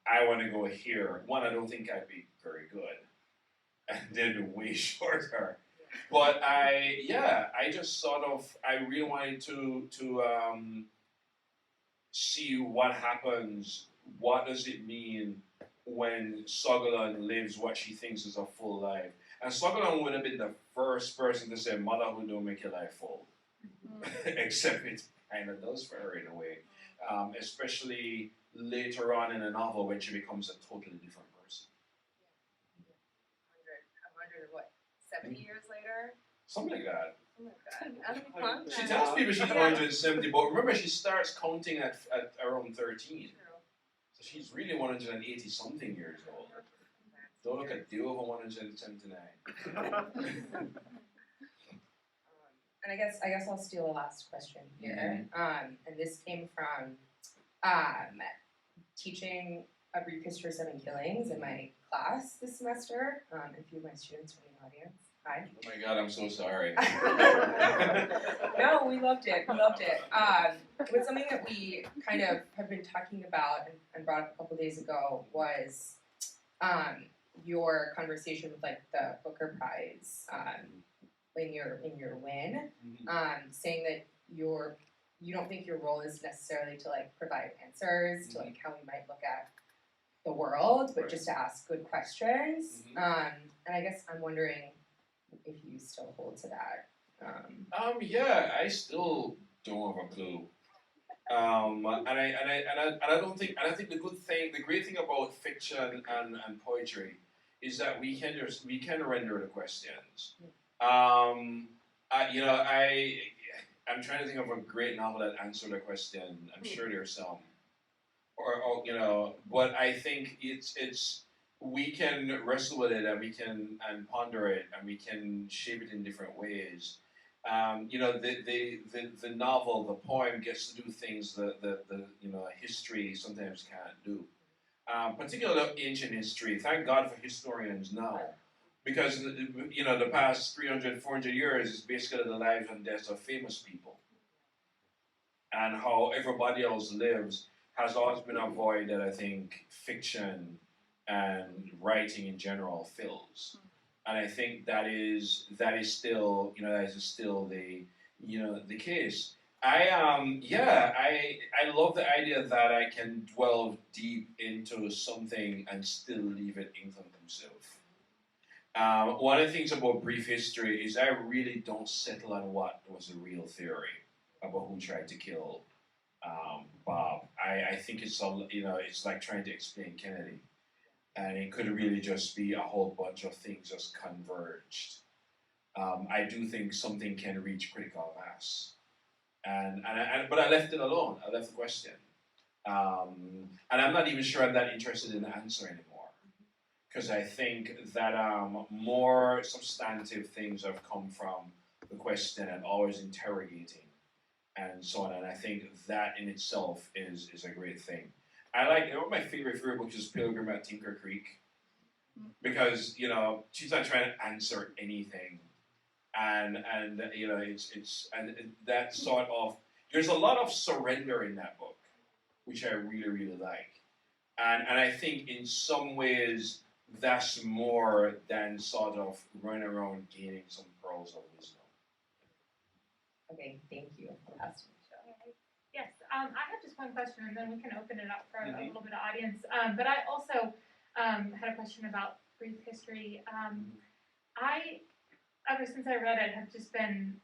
I want to go here. One, I don't think I'd be very good, and then way shorter. But I just sort of, I really wanted to see what happens. What does it mean when Sogolon lives what she thinks is a full life? And Sogolon would have been the first person to say, motherhood don't make your life full. Except it kind of does for her in a way. Especially later on in the novel when she becomes a totally different person. 100, what, 70 years later? Something like that. Something like that. She tells people she's 170, but remember she starts counting at around 13. So she's really 180 something years old. Don't look at the over 179. And I guess I'll steal a last question here. And this came from teaching a brief history of 7 killings in my class this semester. A few of my students from the audience. Hi. Oh my God, I'm so sorry. No, we loved it. We loved it. But something that we kind of have been talking about and brought up a couple days ago was your conversation with like the Booker Prize in your win, saying that you don't think your role is necessarily to like provide answers to like how we might look at the world, but just to ask good questions. And I guess I'm wondering if you still hold to that. Yeah, I still don't have a clue. And I don't think, and I think the great thing about fiction and poetry is that we can render the questions. I'm trying to think of a great novel that answered a question. I'm sure there's some, but I think it's we can wrestle with it and we can ponder it and we can shape it in different ways. The novel, the poem gets to do things the history sometimes can't do. Particularly ancient history. Thank God for historians now. Because, the past 300, 400 years is basically the lives and deaths of famous people. And how everybody else lives has always been a void that I think fiction and writing in general fills. And I think that is still the case. I love the idea that I can delve deep into something and still leave it inconclusive. One of the things about brief history is I really don't settle on what was a real theory about who tried to kill Bob. I think it's like trying to explain Kennedy. And it could really just be a whole bunch of things just converged. I do think something can reach critical mass, but I left it alone. I left the question, and I'm not even sure I'm that interested in the answer anymore, because I think that more substantive things have come from the question and always interrogating, and so on. And I think that in itself is a great thing. My favorite book is Pilgrim at Tinker Creek, because she's not trying to answer anything, and that sort of, there's a lot of surrender in that book, which I really really like, and I think in some ways that's more than sort of running around gaining some pearls of wisdom. Okay, thank you. Last Yes, I have just one question, and then we can open it up for a little bit of audience. But I also had a question about brief history. I, ever since I read it, have just been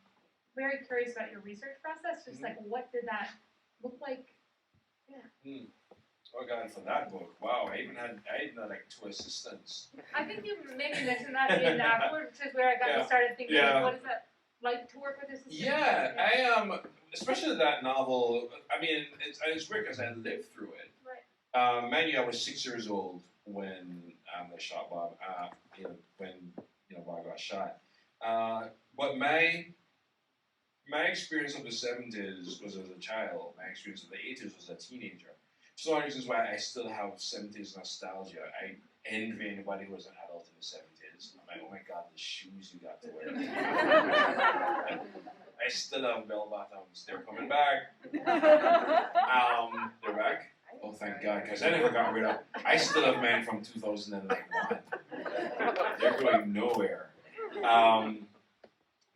very curious about your research process. Just like, what did that look like? Yeah. Oh God, for that book, wow! I even had like 2 assistants. I think you maybe mentioned that in afterwards, which is where I got started thinking, like, what is that like to work with assistants? Yeah, I especially that novel. I mean, it's weird because I lived through it. Right. Mind you, I was 6 years old when they shot Bob. got shot. But my experience of the 70s was as a child. My experience of the 80s was as a teenager. It's one of the reasons why I still have 70s nostalgia. I envy anybody who was an adult in the 70s. I'm like, oh my God, the shoes you got to wear. I still have bell bottoms. They're coming back. They're back. Oh, thank God, because I never got rid of. I still have mine from 2001. They're going nowhere.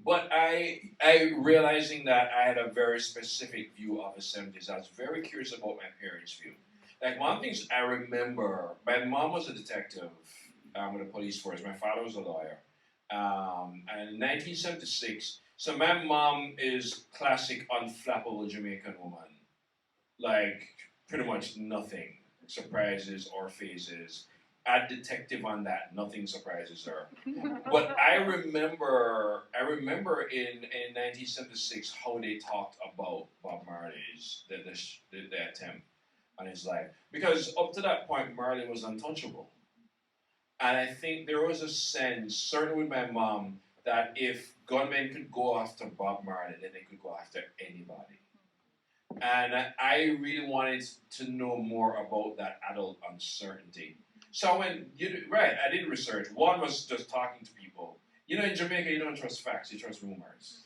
But I realizing that I had a very specific view of the 70s. I was very curious about my parents' view. Like one of the things I remember, my mom was a detective with the police force. My father was a lawyer. And in 1976, so my mom is classic unflappable Jamaican woman. Like pretty much nothing surprises or phases. Add detective on that, nothing surprises her. But I remember in 1976 how they talked about Bob Marley's the attempt on his life, because up to that point Marley was untouchable, and I think there was a sense, certainly with my mom, that if gunmen could go after Bob Marley, then they could go after anybody. And I really wanted to know more about that adult uncertainty. So when I did research. One was just talking to people. You know, in Jamaica, you don't trust facts, you trust rumors.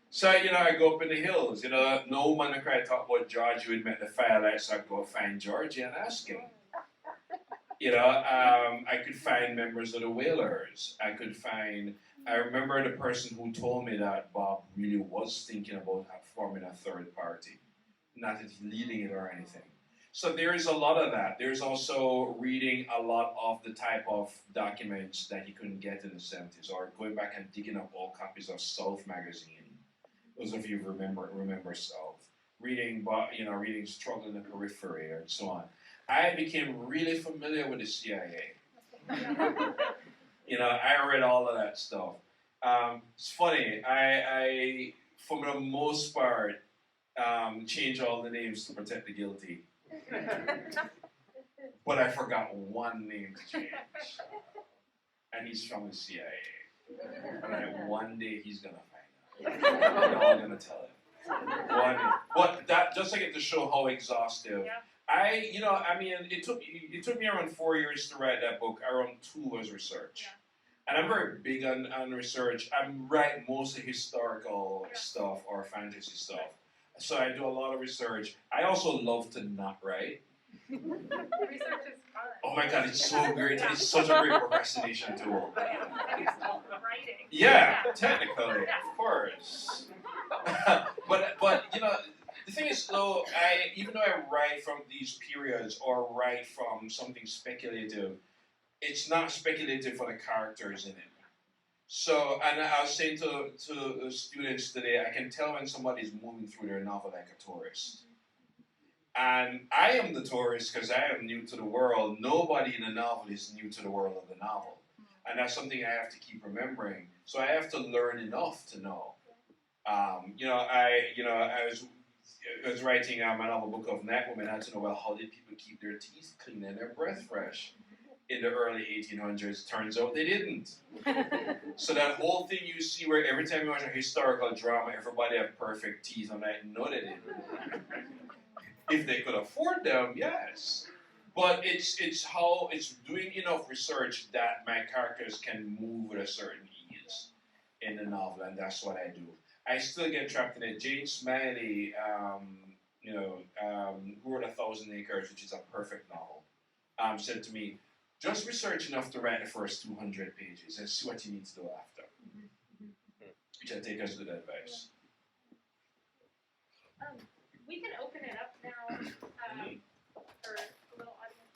So, I go up in the hills. No man would cry talk about George who had met the firelight, so I'd go find Georgie and ask him. I could find members of the Whalers. I remember the person who told me that Bob really was thinking about forming a third party. Not that he's leading it or anything. So there is a lot of that. There's also reading a lot of the type of documents that he couldn't get in the 70s, or going back and digging up old copies of South magazine. Those of you who remember South. Reading Struggle in the Periphery and so on. I became really familiar with the CIA. I read all of that stuff. It's funny. I for the most part, change all the names to protect the guilty. But I forgot one name to change. And he's from the CIA. And one day he's gonna find out. We're all gonna tell him. One day. But that just to get to show how exhaustive. Yeah. It took me around 4 years to write that book. Around 2 was research. Yeah. And I'm very big on research. I write mostly historical stuff or fantasy stuff. So I do a lot of research. I also love to not write. Research is fun. Oh my God, it's so great. It's such a great procrastination tool. And you're still writing. Yeah, technically, of course. but the thing is though, even though I write from these periods or write from something speculative, it's not speculative for the characters in it. So, and I was saying to students today, I can tell when somebody's moving through their novel like a tourist. And I am the tourist because I am new to the world. Nobody in the novel is new to the world of the novel. And that's something I have to keep remembering. So I have to learn enough to know. I was writing my novel book of Night Women. I had to know, well, how did people keep their teeth clean and their breath fresh? In the early 1800s, turns out they didn't. So that whole thing you see where every time you watch a historical drama, everybody have perfect teeth, I'm like, no they didn't. If they could afford them, yes. But it's doing enough research that my characters can move with a certain ease in the novel, and that's what I do. I still get trapped in it. Jane Smiley, who wrote 1,000 Acres, which is a perfect novel, said to me, just research enough to write the first 200 pages and see what you need to do after. Which I take as good advice. We can open it up now for a little audience.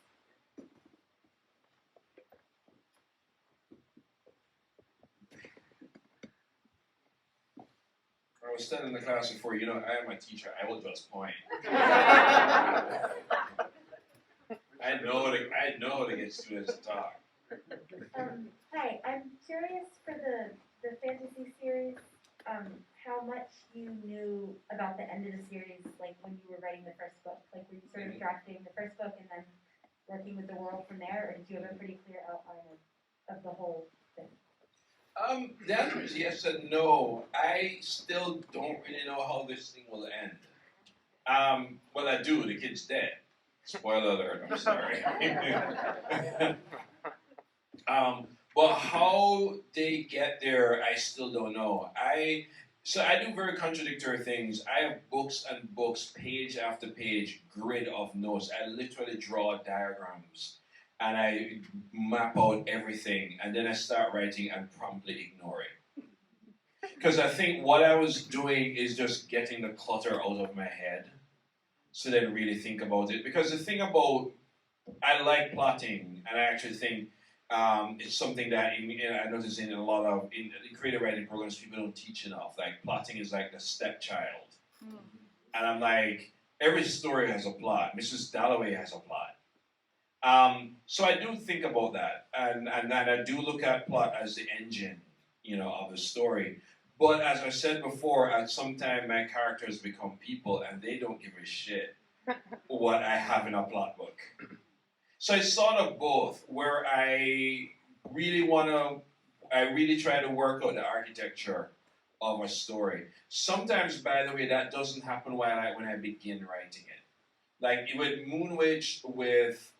I was standing in the class before, I am a teacher, I will just point. I know to get students to talk. Hi, I'm curious for the fantasy series, how much you knew about the end of the series, like when you were writing the first book. Like were you sort of drafting the first book and then working with the world from there, or did you have a pretty clear outline of the whole The answer is yes and no. I still don't really know how this thing will end. Well, I do. The kid's dead. Spoiler alert. I'm sorry. But how they get there, I still don't know. So I do very contradictory things. I have books and books, page after page, grid of notes. I literally draw diagrams and I map out everything, and then I start writing and promptly ignore it. Because I think what I was doing is just getting the clutter out of my head, so then really think about it. Because the thing about, I like plotting, and I actually think it's something that I notice in a lot of in creative writing programs people don't teach enough. Like plotting is like the stepchild, and I'm like, every story has a plot. Mrs. Dalloway has a plot. So I do think about that, and I do look at plot as the engine, of the story. But as I said before, at some time my characters become people, and they don't give a shit what I have in a plot book. So it's sort of both, where I really try to work out the architecture of a story. Sometimes, by the way, that doesn't happen when I begin writing it. Like with Moon Witch, with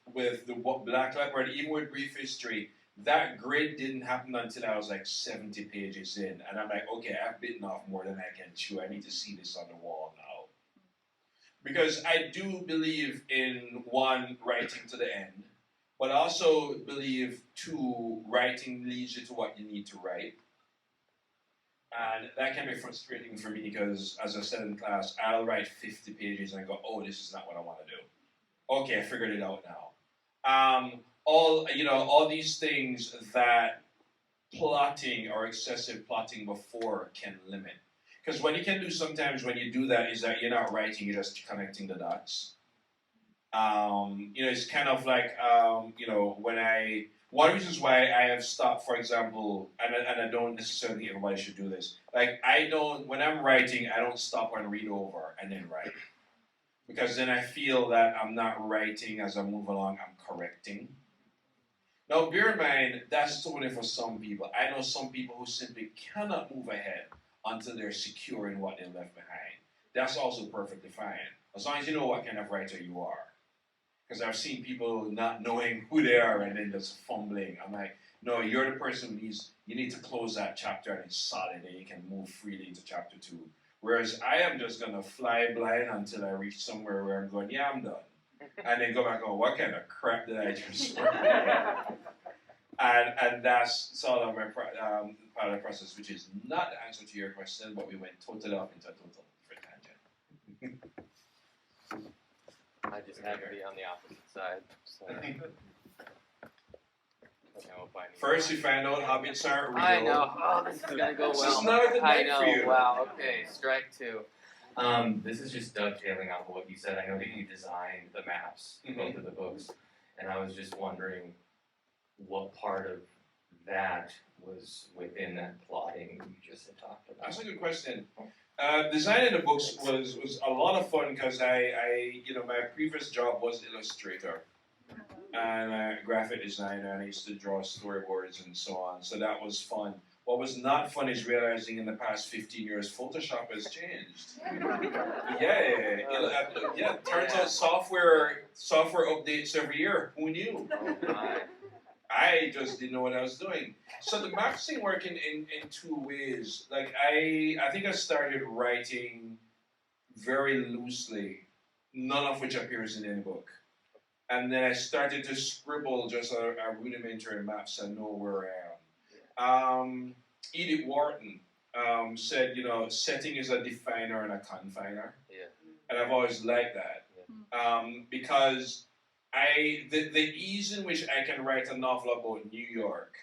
the Black Leopard, even with Brief History, that grid didn't happen until I was like 70 pages in, and I'm like, okay, I've bitten off more than I can chew. I need to see this on the wall now. Because I do believe in one, writing to the end, but also believe two, writing leads you to what you need to write. And that can be frustrating for me because, as I said in class, I'll write 50 pages and I go, oh, this is not what I want to do. Okay, I figured it out now. All these things that plotting or excessive plotting before can limit. Because what you can do sometimes when you do that is that you're not writing, you're just connecting the dots. It's kind of like, one of the reasons why I have stopped, for example, and I don't necessarily think everybody should do this. Like, when I'm writing, I don't stop and read over and then write. Because then I feel that I'm not writing as I move along, I'm correcting. Now, bear in mind, that's only for some people. I know some people who simply cannot move ahead until they're secure in what they left behind. That's also perfectly fine, as long as you know what kind of writer you are. Because I've seen people not knowing who they are and then just fumbling. I'm like, no, you're the person you need to close that chapter and it's solid and you can move freely into chapter 2. Whereas I am just going to fly blind until I reach somewhere where I'm going, yeah, I'm done. And then go back, oh, what kind of crap did I just write? And that's sort of my part of the process, which is not the answer to your question, but we went totally off into a total different tangent. I just had to be on the opposite side. So. First, we find out hobbits are real. I know. Oh, this is gonna go well. This is not a good night for you. Wow. Okay. Strike 2. This is just dovetailing off of what you said. I know that you designed the maps for both of the books, and I was just wondering what part of that was within that plotting you just had talked about. That's a good question. Designing the books was a lot of fun because my previous job was illustrator and a graphic designer, and I used to draw storyboards and so on. So that was fun. What was not fun is realizing in the past 15 years, Photoshop has changed. Yeah. Turns out software updates every year. Who knew? Oh my. I just didn't know what I was doing. So the maps thing work in 2 ways. Like I think I started writing very loosely, none of which appears in any book. And then I started to scribble just a rudimentary map so I know where I am. Edith Wharton said, setting is a definer and a confiner. Yeah. And I've always liked that. Because the ease in which I can write a novel about New York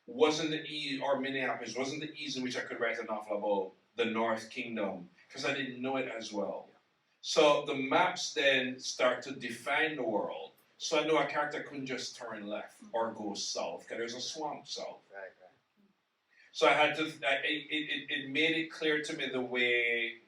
wasn't the ease, or Minneapolis, wasn't the ease in which I could write a novel about the North Kingdom, because I didn't know it as well. So the maps then start to define the world. So I know a character couldn't just turn left or go south, because there's a swamp south. Right. So I had to, it made it clear to me the way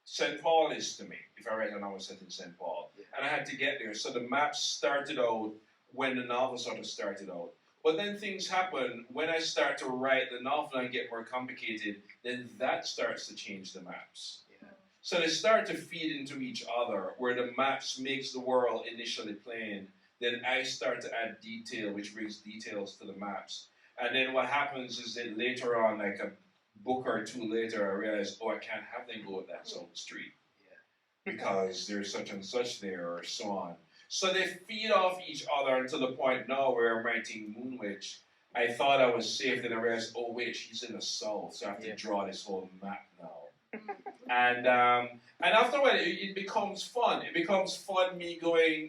St. Paul is to me, if I write a novel set in St. Paul. And I had to get there. So the maps started out when the novel sort of started out. But then things happen. When I start to write the novel and get more complicated, then that starts to change the maps. Yeah. So they start to feed into each other, where the maps makes the world initially plain. Then I start to add detail, which brings details to the maps. And then what happens is that later on, like a book or two later, I realize, oh, I can't have them go that song street because there's such and such there, or so on. So they feed off each other until the point now where I'm writing Moon Witch. I thought I was safe, then I realized, oh wait, she's in the south, so I have to draw this whole map now. And after a while, it becomes fun. It becomes fun me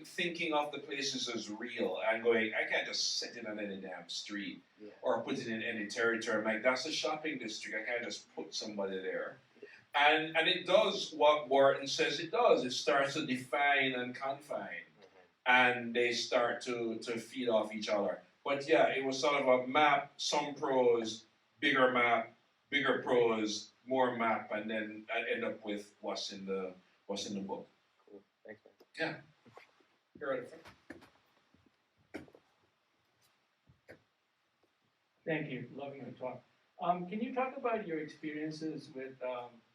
thinking of the places as real, and going, I can't just set it on any damn street or put it in any territory. I'm like, that's a shopping district. I can't just put somebody there. And it does what Wharton says it does. It starts to define and confine. And they start to feed off each other. But yeah, it was sort of a map, some prose, bigger map, bigger prose, more map, and then I end up with what's in the book. Cool. Thanks, man. Yeah. You're right. Thank you. Loving the talk. Can you talk about your experiences with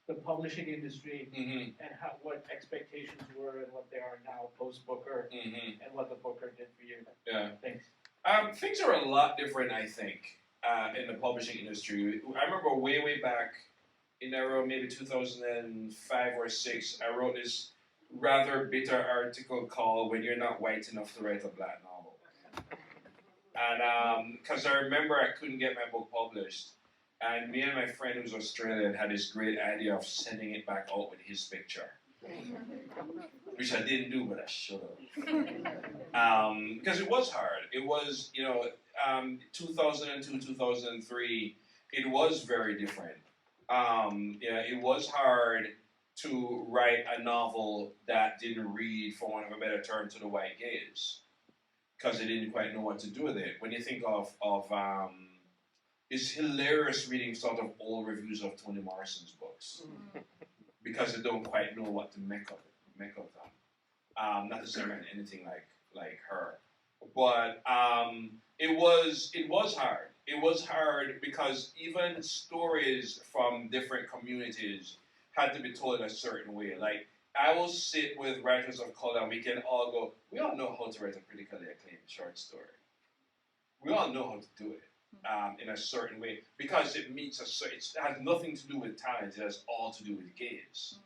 the publishing industry Mm-hmm. and what expectations were and what they are now post Booker Mm-hmm. and what the Booker did for you? Yeah. Thanks. Things are a lot different, I think, in the publishing industry. I remember way back in around maybe 2005 or 6, I wrote this rather bitter article called "When You're Not White Enough to Write a Black Novel," and because I remember I couldn't get my book published, and me and my friend who's Australian had this great idea of sending it back out with his picture. Which I didn't do, but I should have. Because it was hard. It was, 2002, 2003, it was very different. It was hard to write a novel that didn't read, for want of a better term, to the white gaze. Because they didn't quite know what to do with it. When you think of it's hilarious reading sort of old reviews of Toni Morrison's books. Because they don't quite know what to make of them. Not to say anything like her, but it was hard. It was hard because even stories from different communities had to be told in a certain way. Like I will sit with writers of color, and we can all go. We all know how to write a critically acclaimed short story. We all know how to do it. In a certain way, because it has nothing to do with talent. It has all to do with gaze.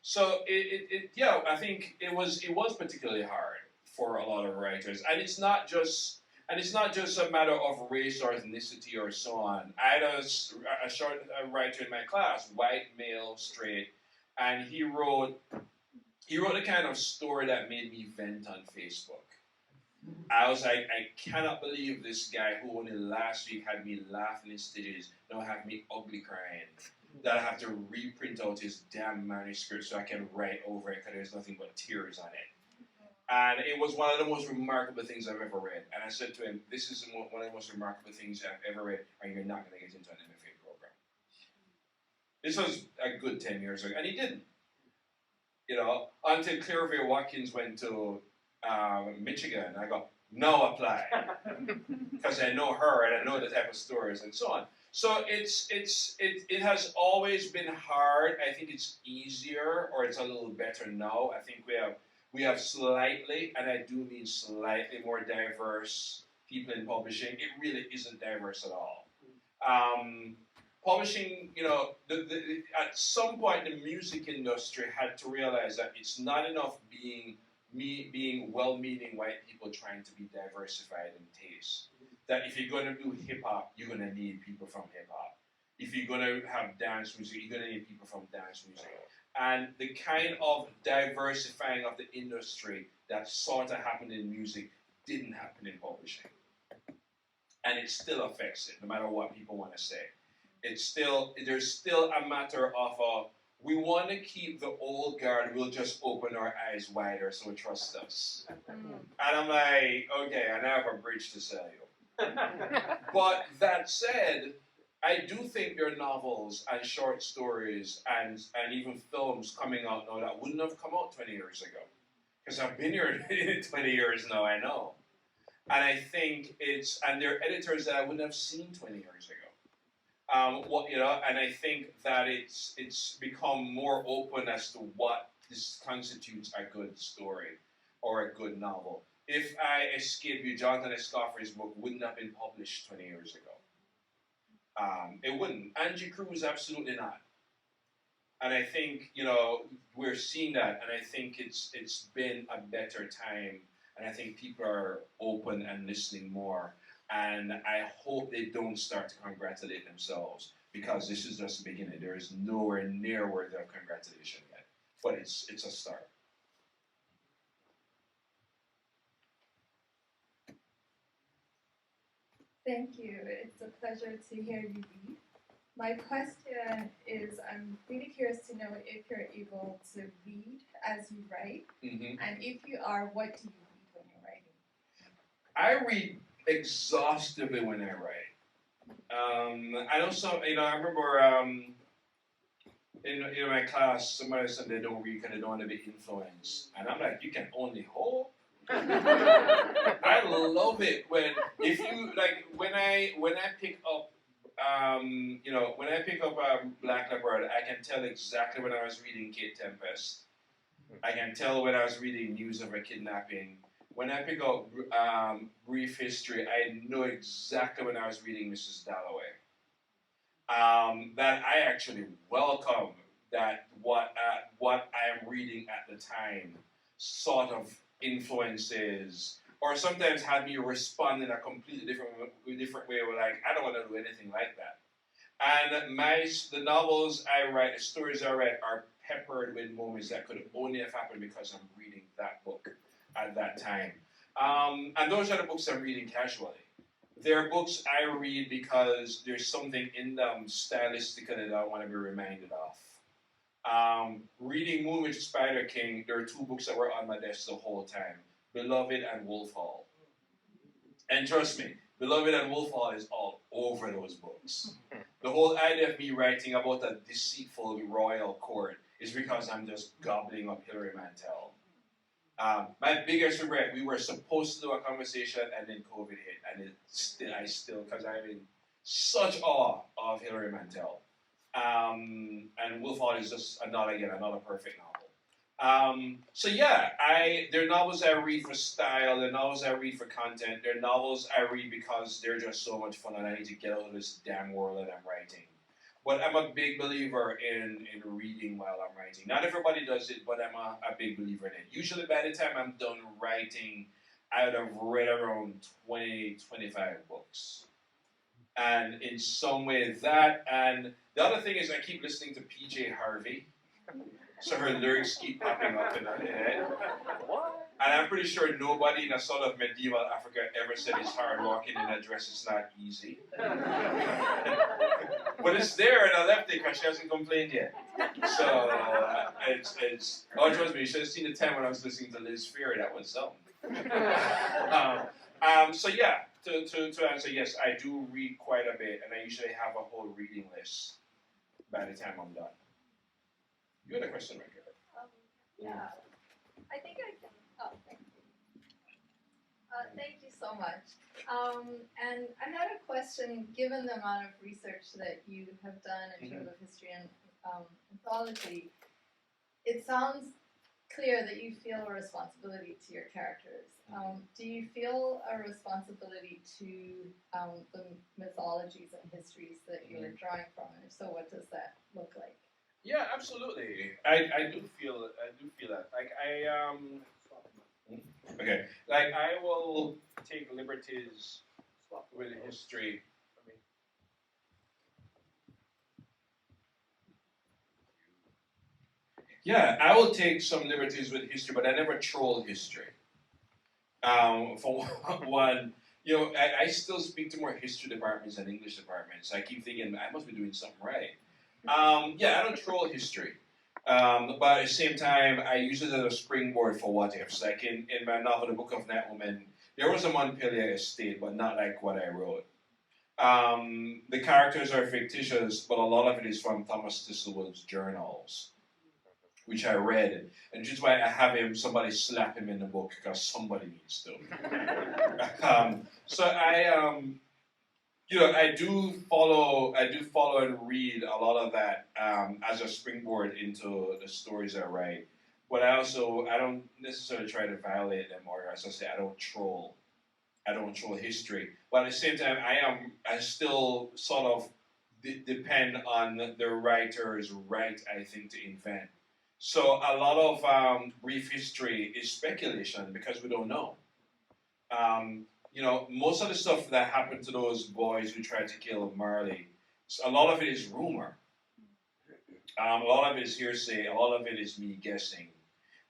So I think it was particularly hard for a lot of writers, and it's not just a matter of race or ethnicity or so on. I had a short writer in my class, white, male, straight, and he wrote the kind of story that made me vent on Facebook. I was like, I cannot believe this guy who only last week had me laughing in stitches now have me ugly crying. That I have to reprint out his damn manuscript so I can write over it because there's nothing but tears on it. And it was one of the most remarkable things I've ever read. And I said to him, this is one of the most remarkable things I've ever read, and you're not going to get into an MFA program. This was a good 10 years ago, and he didn't. Until Clairville Watkins went to Michigan, I go, now apply. Because I know her and I know the type of stories and so on. So it has always been hard. I think it's easier, or it's a little better now. I think we have slightly, and I do mean slightly, more diverse people in publishing. It really isn't diverse at all. Publishing, at some point the music industry had to realize that it's not enough being well-meaning white people trying to be diversified in taste. That if you're going to do hip-hop, you're going to need people from hip-hop. If you're going to have dance music, you're going to need people from dance music. And the kind of diversifying of the industry that sort of happened in music didn't happen in publishing. And it still affects it, no matter what people want to say. There's still a matter of we want to keep the old guard, we'll just open our eyes wider so trust us. And I'm like, okay, I now have a bridge to sell you. But that said, I do think there are novels and short stories and even films coming out now that wouldn't have come out 20 years ago. Because I've been here 20 years now, I know. And I think and they're editors that I wouldn't have seen 20 years ago. And I think that it's become more open as to what this constitutes a good story or a good novel. If I Escape You, Jonathan Escoffer's book wouldn't have been published 20 years ago. It wouldn't. Angie Cruz, absolutely not. And I think, we're seeing that, and I think it's been a better time, and I think people are open and listening more. And I hope they don't start to congratulate themselves, because this is just the beginning. There is nowhere near worthy of congratulation yet. But it's a start. Thank you. It's a pleasure to hear you read. My question is, I'm really curious to know if you're able to read as you write, and if you are, what do you read when you're writing? I read exhaustively when I write. I know I remember in my class, somebody said they don't read because they don't want to be influenced, and I'm like, you can only hope. I love it when I pick up Black Leopard, I can tell exactly when I was reading Kate Tempest. I can tell when I was reading News of a Kidnapping. When I pick up Brief History, I know exactly when I was reading Mrs. Dalloway. That I actually welcome that what I am reading at the time sort of influences, or sometimes had me respond in a completely different way. Where like, I don't want to do anything like that. And the novels I write, the stories I write, are peppered with moments that could only have happened because I'm reading that book at that time. And those are the books I'm reading casually. They're books I read because there's something in them stylistically that I want to be reminded of. Reading Moonwitch Spider King, there are two books that were on my desk the whole time, Beloved and Wolf Hall. And trust me, Beloved and Wolf Hall is all over those books. The whole idea of me writing about a deceitful royal court is because I'm just gobbling up Hilary Mantel. My biggest regret, we were supposed to do a conversation and then COVID hit, and because I'm in such awe of Hilary Mantel. And Wolf Hall is just another perfect novel. They're novels I read for style, they're novels I read for content, they're novels I read because they're just so much fun and I need to get out of this damn world that I'm writing. But I'm a big believer in reading while I'm writing. Not everybody does it, but I'm a big believer in it. Usually by the time I'm done writing, I would have read around 20, 25 books. And in some way that, and the other thing is I keep listening to PJ Harvey. So her lyrics keep popping up in my head. And I'm pretty sure nobody in a sort of medieval Africa ever said it's hard walking in a dress, it's not easy. But it's there and I left it because she hasn't complained yet. So trust me, you should have seen the time when I was listening to Liz Fury, that was something. To answer, yes, I do read quite a bit and I usually have a whole reading list by the time I'm done. You had a question right here. Yeah, I think I can. Oh, thank you. Thank you so much. And I had a question, given the amount of research that you have done in terms of history and mythology, it sounds clear that you feel a responsibility to your characters. Do you feel a responsibility to the mythologies and histories that you are drawing from? And if so, what does that look like? Yeah, absolutely. I do feel that. I will take liberties with history. Yeah, I will take some liberties with history, but I never troll history. For one, I still speak to more history departments than English departments. I keep thinking I must be doing something right. I don't troll history. But at the same time, I use it as a springboard for what ifs. Like in my novel, The Book of Night Woman, there was a Montpelier estate, but not like what I wrote. The characters are fictitious, but a lot of it is from Thomas Thistlewood's journals. which I read, and which is why I have somebody slap him in the book because somebody needs to. So I do follow and read a lot of that as a springboard into the stories I write. But I don't necessarily try to violate them, or as I say, I don't troll history. But at the same time, I still sort of depend on the writer's right, I think, to invent. So a lot of brief history is speculation because we don't know. Most of the stuff that happened to those boys who tried to kill Marley, a lot of it is rumor. A lot of it is hearsay. A lot of it is me guessing.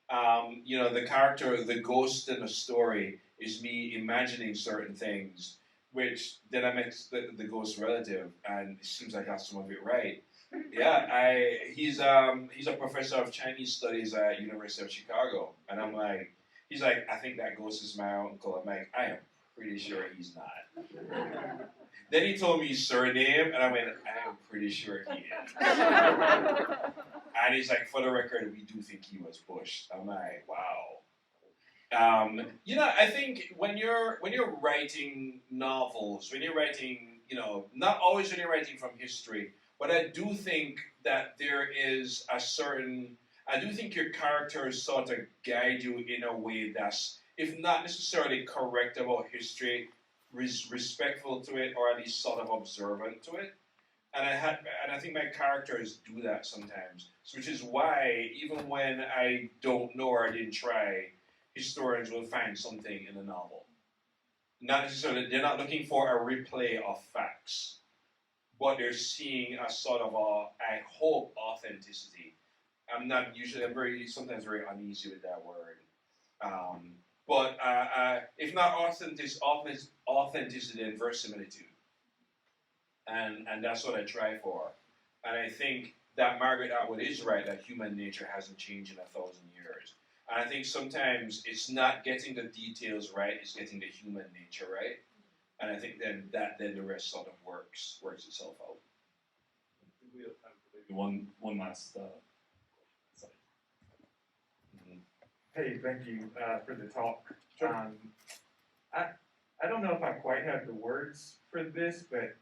The character, the ghost in the story, is me imagining certain things, which then I make the ghost relative, and it seems I got some of it right. Yeah, he's a professor of Chinese studies at University of Chicago, and I'm like, he's like, I think that ghost is my uncle. I'm like, I am pretty sure he's not. Then he told me his surname, and I went, I am pretty sure he is. And he's like, for the record, we do think he was Bush. I'm like, wow. I think when you're writing novels, when you're writing, not always when you're writing from history, but I do think that there is I do think your characters sort of guide you in a way that's, if not necessarily correct about history, respectful to it, or at least sort of observant to it. And I think my characters do that sometimes, which is why even when I don't know or I didn't try, historians will find something in the novel. Not necessarily, they're not looking for a replay of facts, but they're seeing a sort of I hope, authenticity. I'm sometimes very uneasy with that word. But if not authenticity, then verisimilitude. And that's what I try for. And I think that Margaret Atwood is right, that human nature hasn't changed in 1,000 years. And I think sometimes it's not getting the details right, it's getting the human nature right. And I think then the rest sort of works itself out. I think we have time for maybe one last sorry. Hey, thank you for the talk. Sure. I don't know if I quite have the words for this, but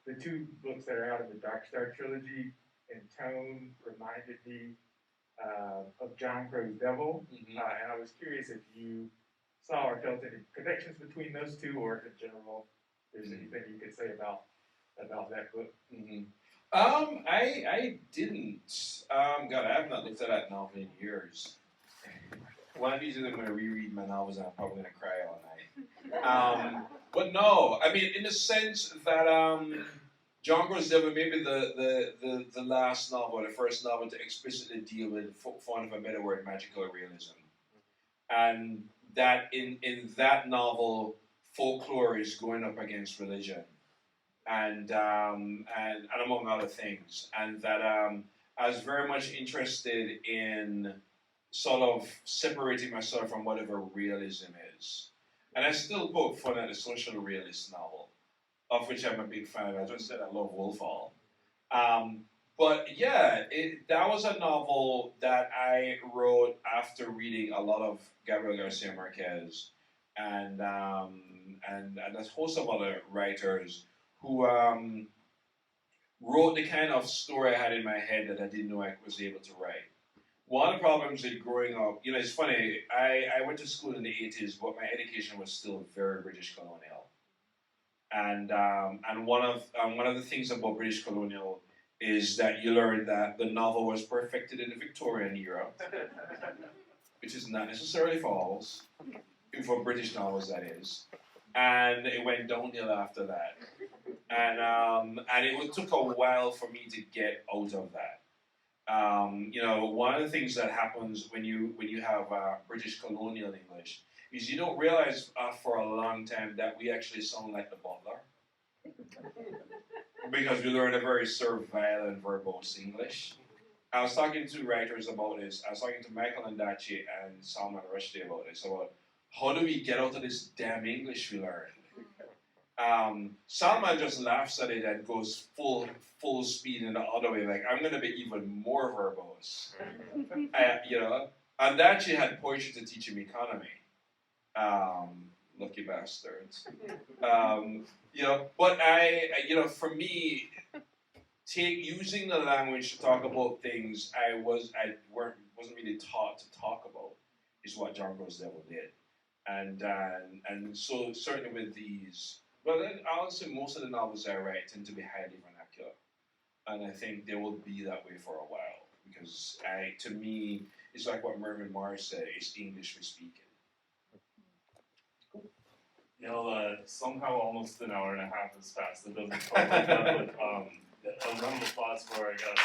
the two books that are out of the Dark Star trilogy in tone reminded me of John Crow's Devil, and I was curious if you saw or felt any connections between those two, or if in general there's anything you could say about that book. I didn't. God, I have not looked at that novel in years. One of these days I'm going to reread my novels and I'm probably going to cry all night. But no, I mean, in the sense that John Crow's Devil may be the last novel, the first novel to explicitly deal with, for want of a better word, magical realism. And that in that novel, folklore is going up against religion. And among other things. And that I was very much interested in sort of separating myself from whatever realism is. And I still poke fun at the social realist novel, of which I'm a big fan of. I just said I love Wolfhall. But yeah, that was a novel that I wrote after reading a lot of Gabriel Garcia Marquez and a host of other writers who wrote the kind of story I had in my head that I didn't know I was able to write. One of the problems with growing up, it's funny, I went to school in the 80s, but my education was still very British colonial. And one of the things about British colonial is that you learn that the novel was perfected in the Victorian era, which is not necessarily false, for British novels that is. And it went downhill after that. And it took a while for me to get out of that. One of the things that happens when you have British colonial English is you don't realize for a long time that we actually sound like the butler. Because we learn a very servile and verbose English. I was talking to writers about this. I was talking to Michael Ondaatje and Salman Rushdie about this, about how do we get out of this damn English we learned? Salman just laughs at it and goes full speed in the other way. Like, I'm gonna be even more verbose. And then she had poetry to teach him economy. Lucky bastards. But for me, using the language to talk about things wasn't really taught to talk about is what John Gross Devil did. And so certainly with these, well, then I'll say most of the novels I write tend to be highly vernacular, and I think they will be that way for a while because to me, it's like what Mervyn Mars said: it's English for speaking. Somehow almost an hour and a half has passed. It doesn't feel like that, but a round of applause for our guest.